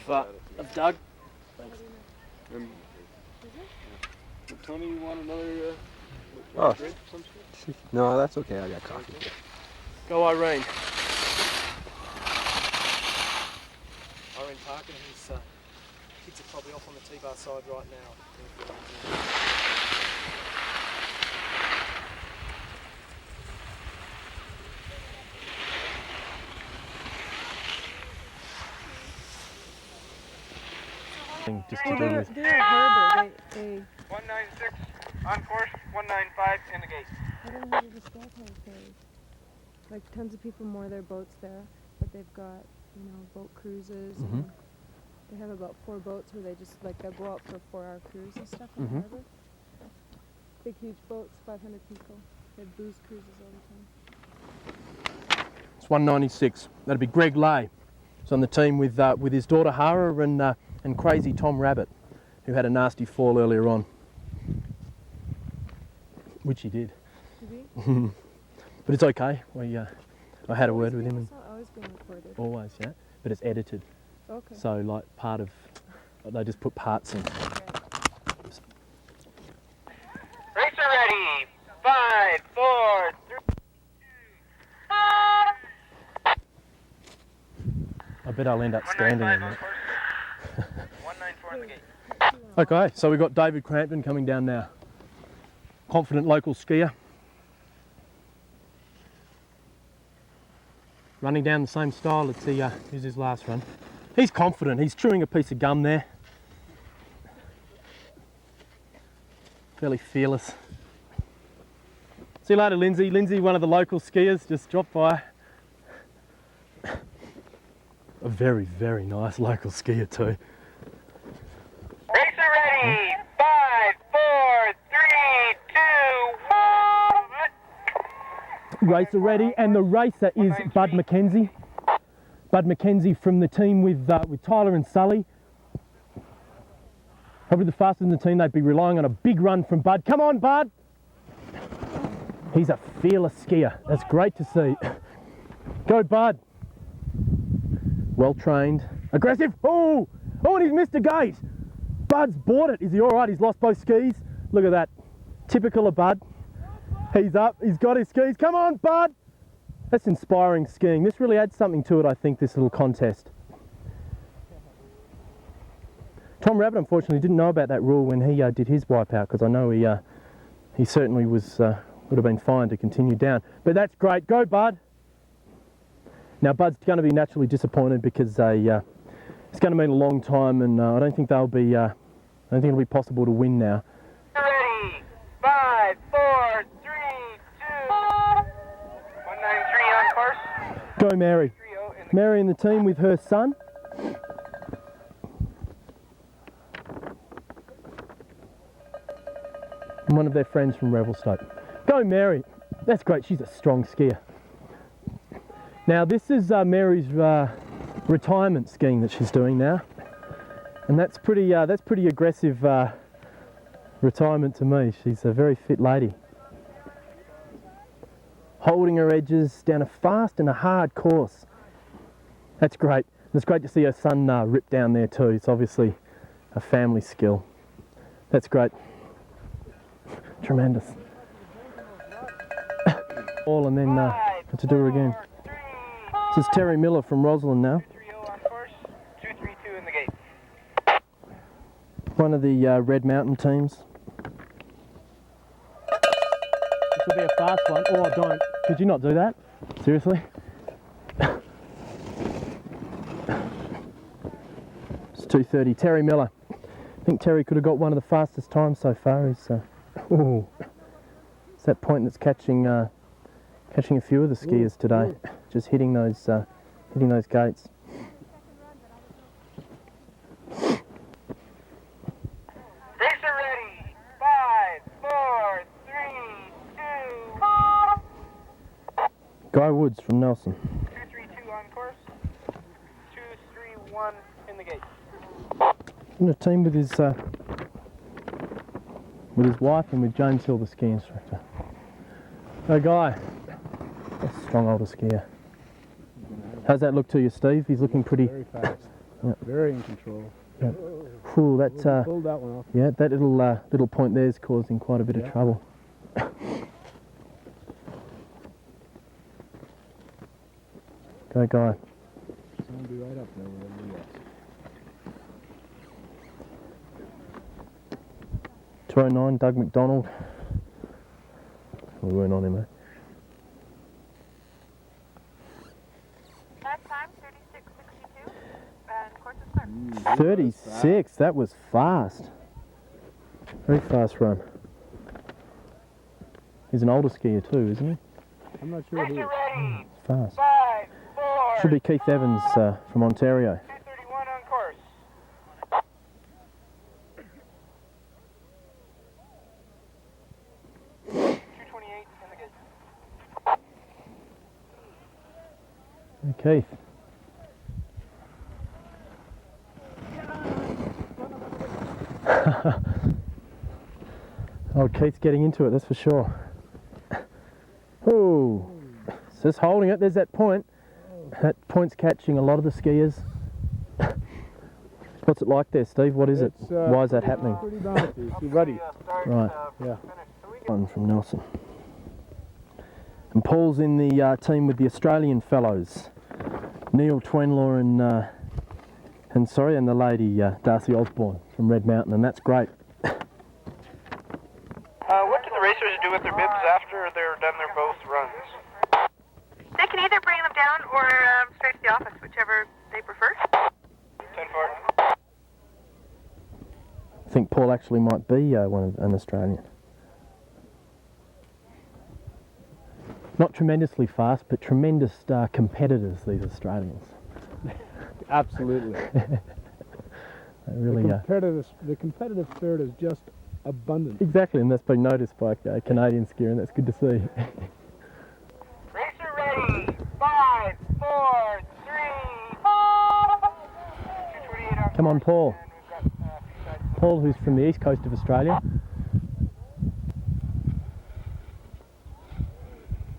Doug. Tony, you want another Oh. drink of some sort? No, that's okay. I got coffee. Go Irene. Irene Parker, his kids are probably off on the T-bar side right now. Just to do with. They're Herbert. They 196 on course. 195 in the gate. I don't know how to describe how it goes. Like tons of people moor their boats there, but they've got, you know, boat cruises. And they have about 4 boats where they just like they'll go out for a 4-hour cruise and stuff in the harbor. Big huge boats, 500 people. They have booze cruises all the time. It's 196. That'd be Greg Lay. He's on the team with his daughter Hara and crazy Tom Rabbit, who had a nasty fall earlier on, which he did. Did he? But it's okay. I had a word with him, and It's not always being recorded. always, yeah. But it's edited, Okay. so like part of they just put parts in. Racer ready. 5, 4, 3, 2. I bet I'll end up standing in 195 on it. course. 194 in the gate. Okay, so we've got David Crampton coming down now. Confident local skier. Running down the same style. Let's see who's his last run. He's confident. He's chewing a piece of gum there. Fairly fearless. See you later, Lindsay. Lindsay, one of the local skiers, just dropped by. A very, very nice local skier too. Racer ready. 5, 4, 3, 2, 1. Racer ready, and the racer is Bud McKenzie. Bud McKenzie from the team with Tyler and Sully. Probably the fastest in the team. They'd be relying on a big run from Bud. Come on, Bud! He's a fearless skier. That's great to see. Go, Bud. Well trained. Aggressive. Oh! Oh, and he's missed a gate. Bud's bought it. Is he all right? He's lost both skis. Look at that. Typical of Bud. He's up. He's got his skis. Come on, Bud. That's inspiring skiing. This really adds something to it, I think, this little contest. Tom Rabbit, unfortunately, didn't know about that rule when he did his wipeout, because I know he certainly was would have been fine to continue down. But that's great. Go, Bud. Now, Bud's going to be naturally disappointed because it's going to mean a long time, and I don't think they'll be. I don't think it'll be possible to win now. Ready. 5, 4, 3, 2. 193 on course. Go, Mary. 3-0 in the Mary in the team with her son. And one of their friends from Revelstoke. Go, Mary. That's great. She's a strong skier. Now, this is Mary's retirement skiing that she's doing now, and that's pretty aggressive retirement to me. She's a very fit lady. Holding her edges down a fast and a hard course. That's great. It's great to see her son rip down there too. It's obviously a family skill. That's great. Tremendous. All and then have to do her again. This is Terry Miller from Rossland now. 230 on course. 232 in the gate. One of the Red Mountain teams. This will be a fast one. Oh, don't. Could you not do that? Seriously? It's 2:30. Terry Miller. I think Terry could have got one of the fastest times so far. It's that point that's catching a few of the skiers today. Just hitting those gates. Racer ready. 5, 4, 3, 2. Guy Woods from Nelson. 232 on course. 231 in the gate. In a team with his wife and with James Hill, the ski instructor. So, Guy, a strong older skier. How's that look to you, Steve? He's looking pretty. Very fast. Yep. Very in control. Yep. Ooh, that Pulled that one off. yeah, that little point there is causing quite a bit of trouble. Go, Guy. It's going to be right up there with everybody else. 209, Doug McDonald. We weren't on him, eh? That time, 36:62, and course is clear. 36, that was fast. Very fast run. He's an older skier too, isn't he? I'm not sure who. Racer ready. Fast. 5, 4. Should be Keith Evans from Ontario. 231 on course. Keith. Oh, Keith's getting into it, that's for sure. Oh, just holding it. There's that point. That point's catching a lot of the skiers. What's it like there, Steve? What is it? Why is that happening? Pretty bouncy. It's ruddy. Right. Yeah. One from Nelson. And Paul's in the team with the Australian fellows. Neil Trenlaw and the lady Darcy Osborne from Red Mountain, and that's great. What do the racers do with their bibs after they're done their both runs? They can either bring them down or straight to the office, whichever they prefer. 10-4. I think Paul actually might be an Australian. Not tremendously fast, but tremendous competitors, these Australians. Absolutely. They really The competitive spirit is just abundant. Exactly, and that's been noticed by a Canadian skier, and that's good to see. Racer ready. 5, 4, 3. 228 on Come on, Paul. course, and we've got, a few sides. Paul, who's from the east coast of Australia.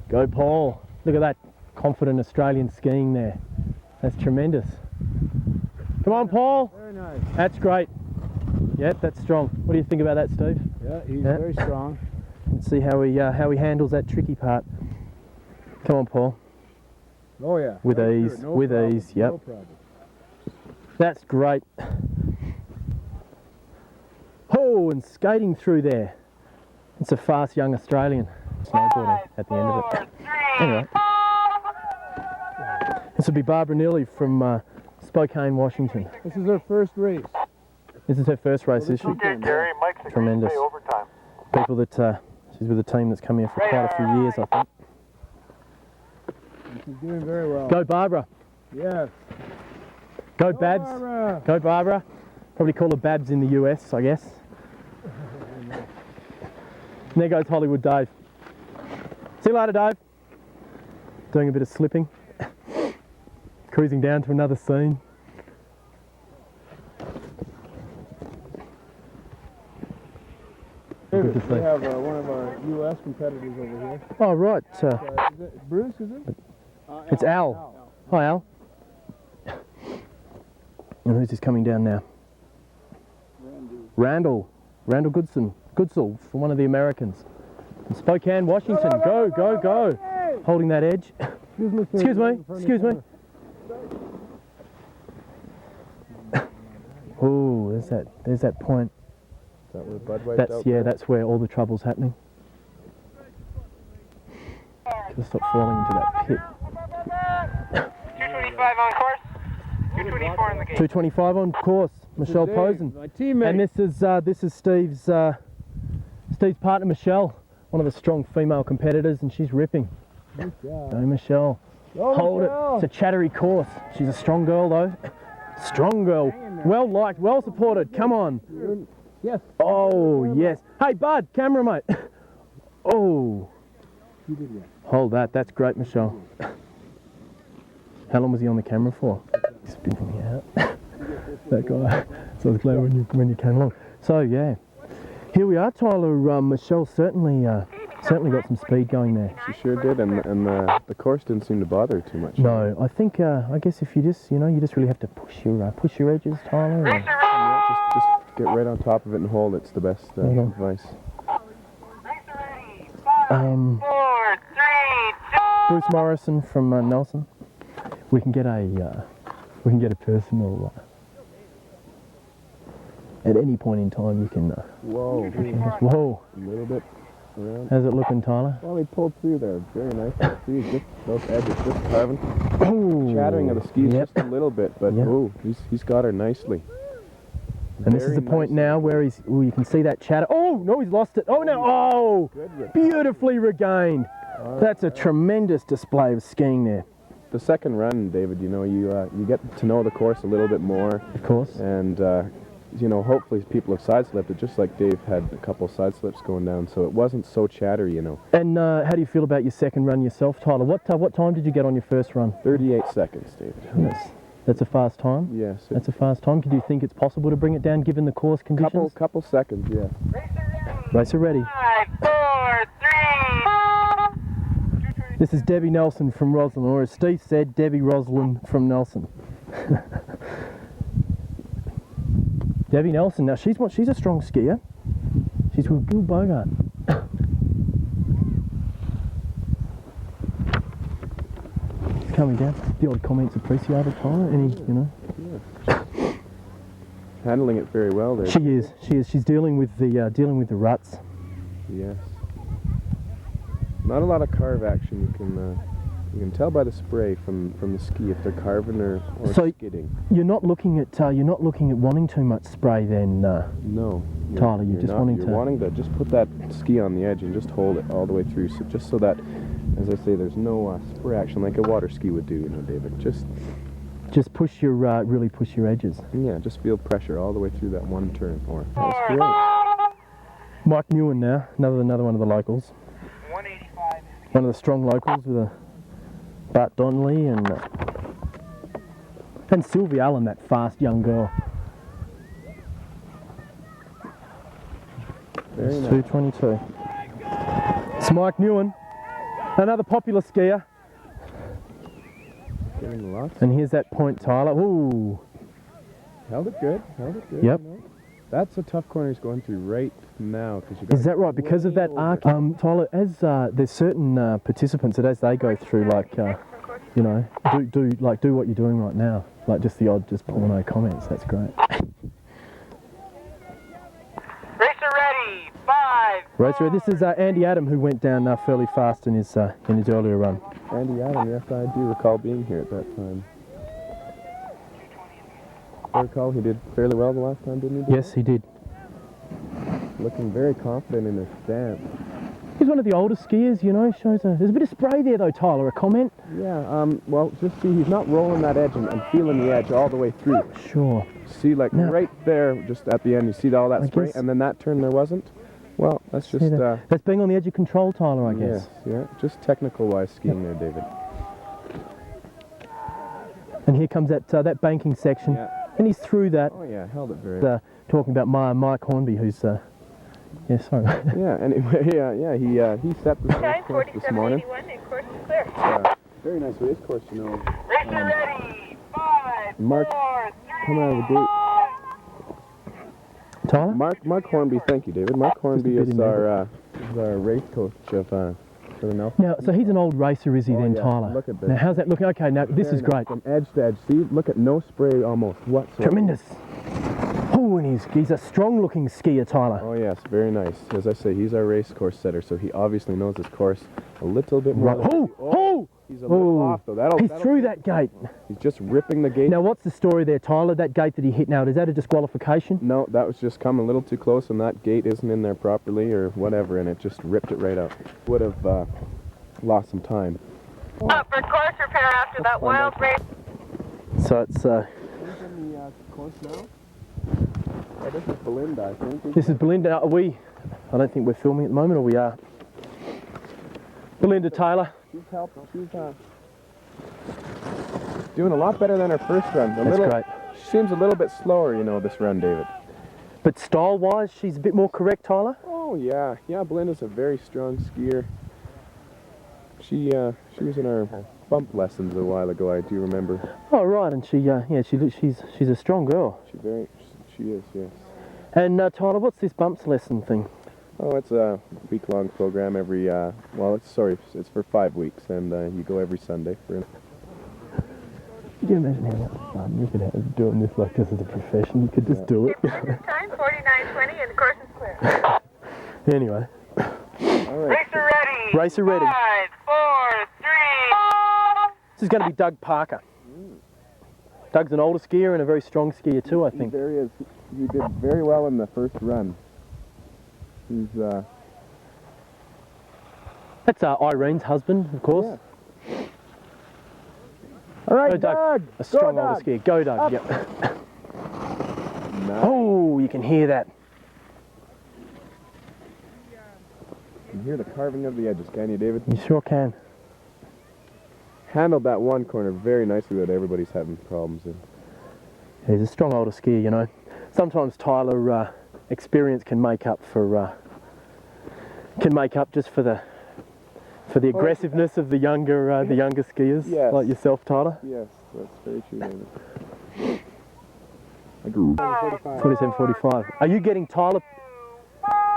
Go, Paul. Look at that confident Australian skiing there. That's tremendous. Come on, Paul. Very nice. That's great. Yep, that's strong. What do you think about that, Steve? Yeah, he's very strong. Let's see how he handles that tricky part. Come on, Paul. Oh yeah. With Right ease, through it, no with problem, ease, yep. No problem. That's great. Oh, and skating through there. It's a fast young Australian snowboarding at the end of it. Anyway, this will be Barbara Nearley from Spokane, Washington. This is her first race. This is her first race this year. Okay, Gary, Mike's Tremendous. overtime. People that she's with a team that's come here for quite a few years, I think. She's doing very well. Go Barbara. Yes. Go Babs. Barbara. Go Barbara. Probably call her Babs in the US, I guess. And there goes Hollywood Dave. See you later, Dave. Doing a bit of slipping. Cruising down to another scene. Good to see. We have one of our US competitors over here. Oh, right. Is it Bruce, is it? It's Al. Hi, Al. And who's this coming down now? Randall. Randall Goodsil from one of the Americans. From Spokane, Washington. Go, go, go. Holding that edge. Excuse me. Sir. Excuse me. Excuse me. Oh, there's that point. Is that where Bud wiped out? That's where all the trouble's happening. Just stop falling into that pit. 225 on course. 224 in the gate. 225 on course. Michelle Dave, Posen. my teammate. And this is Steve's partner Michelle, one of the strong female competitors, and she's ripping. Good job. Go Michelle. Go, Hold Michelle. it. It's a chattery course. She's a strong girl though. Strong girl. Well liked, well supported. Come on. Yes. Oh yes. Hey Bud, camera mate. Oh. You did well. Hold that. That's great, Michelle. How long was he on the camera for? Spinning me out. That guy. So I was glad when you came along. So yeah, here we are, Tyler. Michelle certainly got some speed going there. She sure did, and the course didn't seem to bother her too much. No, I think I guess if you just you just really have to push your edges, Tyler. And, Yeah, just get right on top of it and hold. It's the best advice. um, 4, 3, 2. Bruce Morrison from Nelson. We can get a personal. At any point in time, you can. Whoa. Whoa. A little bit around. How's it looking, Tyler? Well, he pulled through there. Very nice. See, just those edges, just carving. Oh. Chattering of the skis Yep. just a little bit, but Yep. oh, he's got her nicely. And this is Very the point nicely. now where you can see that chatter. Oh no, he's lost it. Oh no! Oh, Good rip. beautifully regained. All That's a tremendous display of skiing there. The second run, David, you get to know the course a little bit more, Of course. and hopefully people have side slipped it, just like Dave had a couple side slips going down, so it wasn't so chattery, And how do you feel about your second run yourself, Tyler? What time did you get on your first run? 38 seconds, David. That's a fast time. Yes. That's a fast time. Do you think it's possible to bring it down given the course conditions? Couple seconds, yeah. Racer ready. 5, 4, 3. This is Debbie Nelson from Rossland, or as Steve said, Debbie Roslin from Nelson. Debbie Nelson. Now she's a strong skier. She's with Bill Bogart. Coming down. The odd comments appreciated, Tyler. Any, Handling it very well there. She is. She's dealing with the ruts. Yes. Not a lot of carve action. You can tell by the spray from the ski if they're carving or So- skidding. You're not looking at wanting too much spray then. No. Tyler, you're just not. wanting You're to- wanting to just put that ski on the edge and just hold it all the way through, so just so that, as I say, there's no spray action like a water ski would do, David. Just push your really push your edges. just feel pressure all the way through that one turn. That's great. Mike Newham now, another one of the locals. 185. One of the strong locals with a Bart Donnelly and Sylvia Allen, that fast young girl. Very nice. 2:22. It's Mike Newham, another popular skier. Getting lots. And here's that point, Tyler. Ooh. Held it good. Yep. That's a tough corner he's going through right now. Is that right? Because of that arc, Tyler, as there's certain participants that as they go through, like, do what you're doing right now, like just the odd porno comments. That's great. Racer Racer, this is Andy Adam, who went down fairly fast in his earlier run. Andy Adam, yes, I do recall being here at that time. I recall he did fairly well the last time, didn't he? Yes, he did. Looking very confident in his stance. He's one of the older skiers, you know, there's a bit of spray there though, Tyler, a comment? Yeah, well, just see, he's not rolling that edge and feeling the edge all the way through. Sure. See, like now, right there, just at the end, you see all that spray, and then that turn there wasn't? Well, that's just... that's being on the edge of control, Tyler, I guess. Yes, yeah, just technical-wise skiing there, David. And here comes that banking section, and he's through that. Oh yeah, held it very well. Talking about Mike Hornby, who's... yeah, sorry. Yeah, anyway, he set the race course this morning. And course is clear. Very nice race course, you know. Racer ready. 5, Mark 4, 3, coming out of the gate. Tyler? Mark Hornby, thank you, David. Mark Hornby is our race coach of for the Nelson. Now, so he's an old racer, is he then, yeah. Tyler? Look at this. Now, how's that looking? Okay, now this is great. From edge to edge. See, look at no spray almost whatsoever. Tremendous. Oh, and he's a strong-looking skier, Tyler. Oh yes, very nice. As I say, he's our race course setter, so he obviously knows his course a little bit more. Right. Oh! He's a little off though. He's through that gate. He's just ripping the gate. Now, what's the story there, Tyler? That gate that he hit now, is that a disqualification? No, that was just coming a little too close, and that gate isn't in there properly or whatever, and it just ripped it right out. Would have lost some time. Up for course repair after that wild race. So it's... Who's in the course now? Oh, this is Belinda, I think. This is Belinda. Are we... I don't think we're filming at the moment, or we are. Belinda Taylor. She's helping. She's doing a lot better than her first run. That's great. She seems a little bit slower, you know, this run, David. But style-wise, she's a bit more correct, Tyler? Oh, yeah. Yeah, Belinda's a very strong skier. She was in our bump lessons a while ago, I do remember. Oh, right, and she's a strong girl. She is, yes. And Tyler, what's this bumps lesson thing? Oh, it's a week-long program every, it's for 5 weeks, and you go every Sunday for... Could you imagine how much fun you could have doing this like this as a profession? You could just do it. Time 49:20 and the course is clear. Anyway. All right. Racer ready. Racer ready. 5, 4, 3. This is going to be Doug Parker. Doug's an older skier and a very strong skier too, I think. He did very well in the first run. He's That's Irene's husband, of course. Yeah. All right, Go Doug. A strong older skier. Go Doug. Yep. Nice. Oh, you can hear that. You can hear the carving of the edges, can you, David? You sure can. Handled that one corner very nicely that everybody's having problems in. He's a strong older skier, you know. Sometimes Tyler, experience can make up just for the aggressiveness of the younger skiers, Yes. like yourself, Tyler. Yes, that's very true, David. I agree. 47.45. Are you getting Tyler?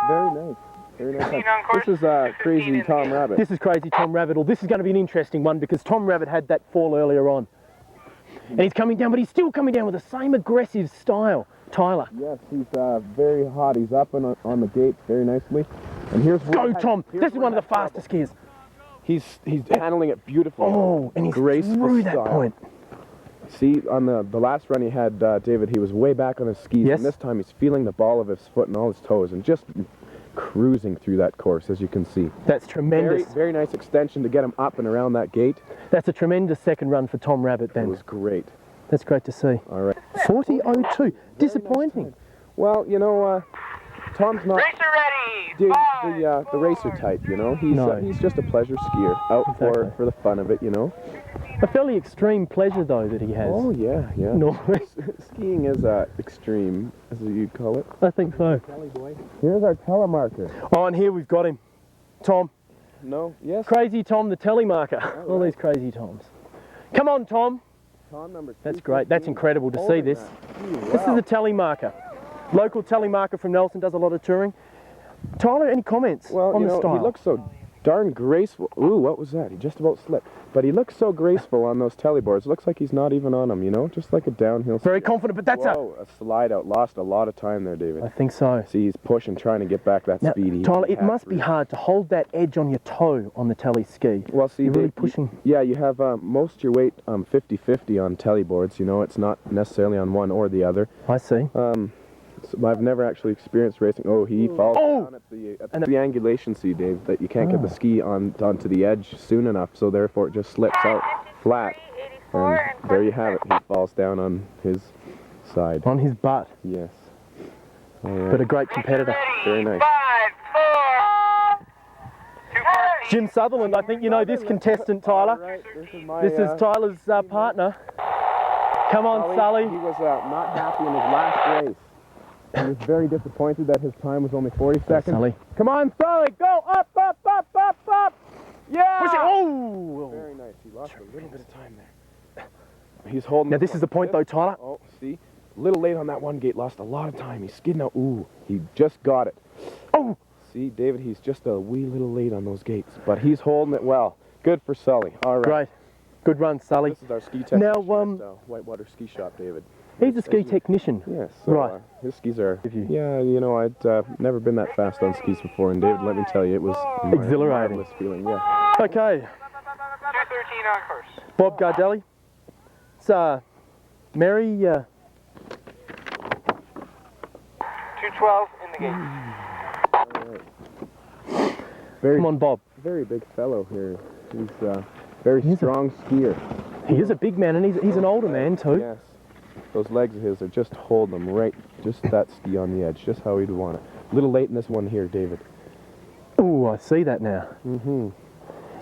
Very nice. Very nice. This is Crazy Tom Rabbit. This is Crazy Tom Rabbit. Well, this is going to be an interesting one because Tom Rabbit had that fall earlier on. And he's coming down, but he's still coming down with the same aggressive style. Tyler. Yes, he's very hot. He's up on the gate very nicely. And here's Go, Tom. This is one of the fastest skiers. He's handling it beautifully. Oh, and he's graceful through that style. point. See, on the last run he had, David, he was way back on his skis. Yes. And this time he's feeling the ball of his foot and all his toes and just cruising through that course, as you can see. That's tremendous. Very, very nice extension to get him up and around that gate. That's a tremendous second run for Tom Rabbit then. It was great. That's great to see. All right. 40.02. Disappointing. Well, you know, Tom's not Racer ready. the racer type, you know. No. He's just a pleasure skier, out Exactly. for the fun of it, you know. A fairly extreme pleasure though that he has. Oh yeah. Normally. Skiing is extreme, as you'd call it. I think so. Here's our telemarker. Oh, and here we've got him. Tom. No, yes. Crazy Tom the telemarker. All these crazy Toms. Come on, Tom. Tom number That's great. That's incredible to see this. This is a telemarker. Local telemarker from Nelson, does a lot of touring. Tyler, any comments Well, on you the know, style? he looks so darn graceful. Ooh, what was that? He just about slipped. But he looks so graceful on those telly boards. Looks like he's not even on them, you know? Just like a downhill. Very confident, but that's a slide out. Lost a lot of time there, David. I think so. See, he's pushing, trying to get back that Now, speed. Tyler, it must be hard to hold that edge on your toe on the telly ski. Well, see, you're really pushing. Yeah, you have most of your weight 50-50 on telly boards. You know, it's not necessarily on one or the other. I see. So I've never actually experienced racing. Oh, he falls down at the triangulation, see, Dave, that you can't get the ski onto the edge soon enough, so therefore it just slips out flat. And there you have it. He falls down on his side. On his butt. Yes. But a great competitor. Very nice. 5, 4, 2, Jim Sutherland, I think you know this contestant, Tyler. Right, This is Tyler's partner. Come on, Sully. He was not happy in his last race. He was very disappointed that his time was only 40 seconds. Sully. Come on, Sully, go up, up, up, up, up. Yeah. Push it. Oh. Very nice. He lost a little bit of time there. He's holding. Now this is the point though, Tyler. Oh, see, a little late on that one gate. Lost a lot of time. He's skidding out. Ooh, he just got it. Oh. See, David, he's just a wee little late on those gates, but he's holding it well. Good for Sully. All right. Great. Good run, Sully. This is our ski technician now, at Whitewater Ski Shop, David. He's a ski technician. Yes. So, Right. His skis are. Yeah, you know, I'd never been that fast on skis before, and David, let me tell you, it was Exhilarating. marvelous feeling. Yeah. Okay. 213 on course. Bob Gardelli. It's Mary. 212 in the gate. Very, Come on, Bob. very big fellow here. He's very strong skier. He is a big man, and he's an older man too. Yes. Those legs of his are just holding him right, just that ski on the edge, just how he'd want it. A little late in this one here, David. Oh, I see that now. Mm-hmm.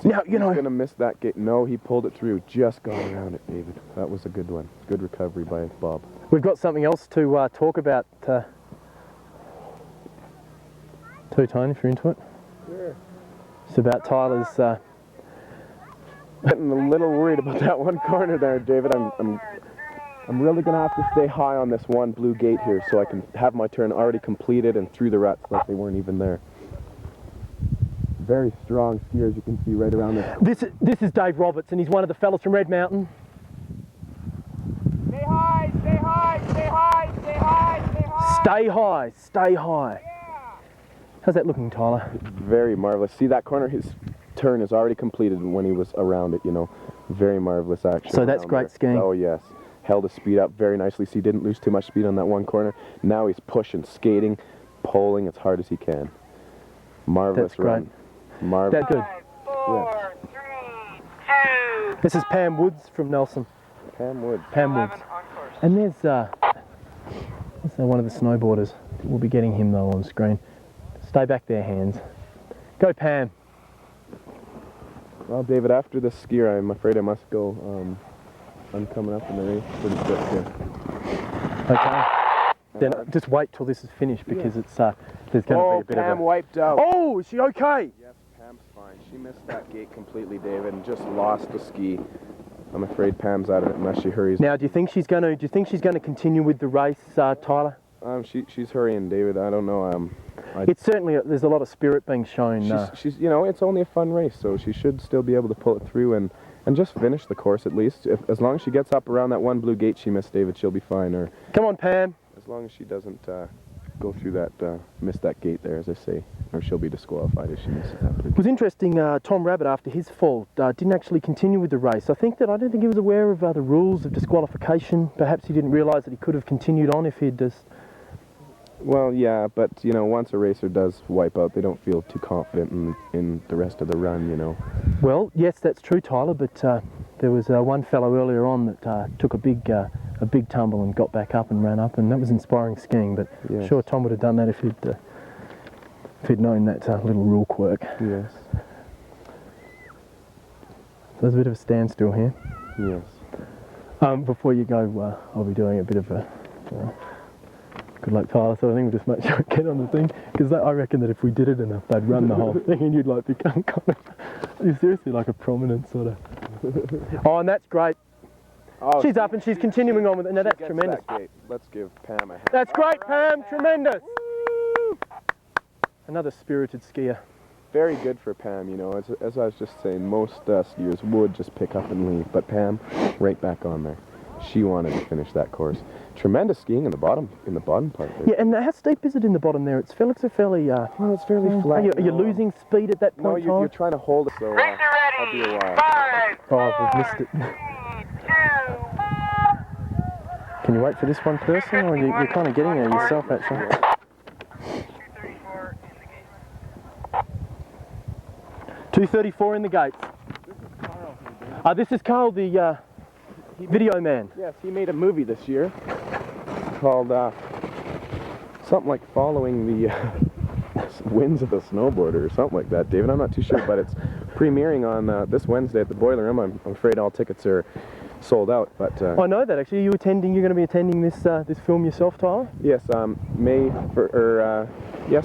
Now, you know. He's gonna miss that gate. No, he pulled it through. Just got around it, David. That was a good one. Good recovery by Bob. We've got something else to talk about. Two-tone, if you're into it. Sure. It's about Tyler's. Getting a little worried about that one corner there, David. I'm really gonna have to stay high on this one blue gate here, so I can have my turn already completed and through the ruts like they weren't even there. Very strong skier, as you can see right around there. This is Dave Roberts, and he's one of the fellas from Red Mountain. Stay high, stay high, stay high, stay high, stay high. Stay high, stay high. How's that looking, Tyler? Very marvelous. See that corner? His turn is already completed when he was around it, you know. Very marvelous action. So that's around great there. skiing. Oh, yes. Held his speed up very nicely. See, didn't lose too much speed on that one corner. Now he's pushing, skating, poling as hard as he can. Marvelous That's great. run. Marvelous. That good. 5, 4, 3, 2. This is Pam Woods from Nelson. Pam Woods. Pam Woods. 11 on course. And there's one of the snowboarders. We'll be getting him though on screen. Stay back there, hands. Go, Pam. Well, David, after this skier, I'm afraid I must go. I'm coming up in the race pretty quick here. Okay. Then just wait till this is finished because it's there's going to be a bit Pam of a. wiped out. Oh, is she okay? Yes, Pam's fine. She missed that gate completely, David, and just lost the ski. I'm afraid Pam's out of it unless she hurries. Now, do you think she's going to continue with the race, Tyler? She's hurrying, David. I don't know. It's certainly there's a lot of spirit being shown. She's you know, it's only a fun race, so she should still be able to pull it through and just finish the course at least. As long as she gets up around that one blue gate she missed, David, she'll be fine. Or Come on, Pam. as long as she doesn't go through that, miss that gate there, as I say, or she'll be disqualified if she misses that blue It was interesting. Tom Rabbit, after his fall, didn't actually continue with the race. I don't think he was aware of the rules of disqualification. Perhaps he didn't realise that he could have continued on if he'd just. Well, yeah, but, you know, once a racer does wipe out, they don't feel too confident in the rest of the run, you know. Well, yes, that's true, Tyler, but there was one fellow earlier on that took a big tumble and got back up and ran up, and that was inspiring skiing, but Yes. I'm sure Tom would have done that if he'd known that little rule quirk. Yes. So there's a bit of a standstill here. Yes. Before you go, I'll be doing a bit of a... good luck, Tyler, so I think we'll just make sure I get on the thing, because I reckon that if we did it enough, they'd run the whole thing and you'd like become kind of, you're seriously like a prominent sort of. Oh, and that's great. Oh, She's up and she's continuing on with it. No, that's gets tremendous. that gate. Let's give Pam a hand. That's great, Pam, tremendous. Another spirited skier. very good for Pam, you know. As I was just saying, most skiers would just pick up and leave, but Pam, right back on there. She wanted to finish that course. Tremendous skiing in the bottom part there. Yeah, and how steep is it in the bottom there? It's fairly well, it's fairly flat. Are you losing speed at that point? No, you're trying to hold it, so Racer I'll be ready. a while. 5, Oh, we've missed it. 3, 2. Can you wait for this one person, or you're kind of getting there yourself, actually? 234 in the gate. 234 in the gates. This is Carl, the video man. Yes, he made a movie this year called something like Following the Winds of the Snowboarder or something like that, David. I'm not too sure, but it's premiering on this Wednesday at the Boiler Room. I'm afraid all tickets are sold out, but I know that actually. You're going to be attending this this film yourself, Tyler? yes, May for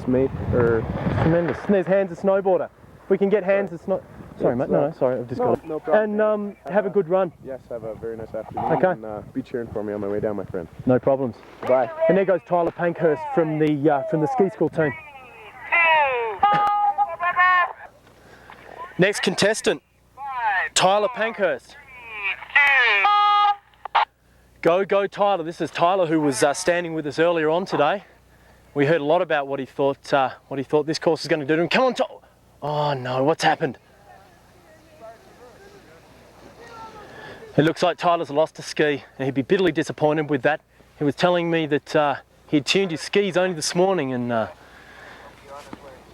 May for Tremendous. And there's Hans the snowboarder. We can get Hans the snow. Sorry, mate. No, sorry. I've just got it. no problem. And have a good run. Yes, have a very nice afternoon. Okay. And be cheering for me on my way down, my friend. No problems. Bye. And there goes Tyler Pankhurst from the ski school team. Next contestant, Tyler Pankhurst. Go Tyler. This is Tyler, who was standing with us earlier on today. We heard a lot about what he thought this course was going to do to him. Come on, Tyler. Oh no, what's happened? It looks like Tyler's lost a ski, and he'd be bitterly disappointed with that. He was telling me that he had tuned his skis only this morning, and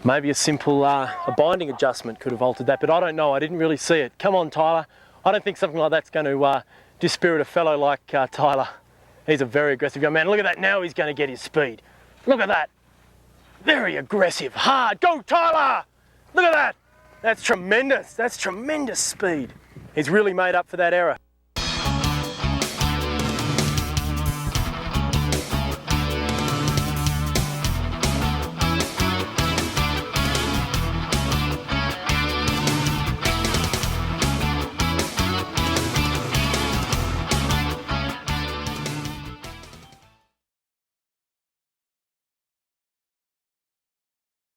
maybe a simple a binding adjustment could have altered that, but I don't know. I didn't really see it. Come on, Tyler. I don't think something like that's going to dispirit a fellow like Tyler. He's a very aggressive young man. Look at that, now he's going to get his speed. Look at that. Very aggressive, hard. Go, Tyler! Look at that. That's tremendous. That's tremendous speed. He's really made up for that error.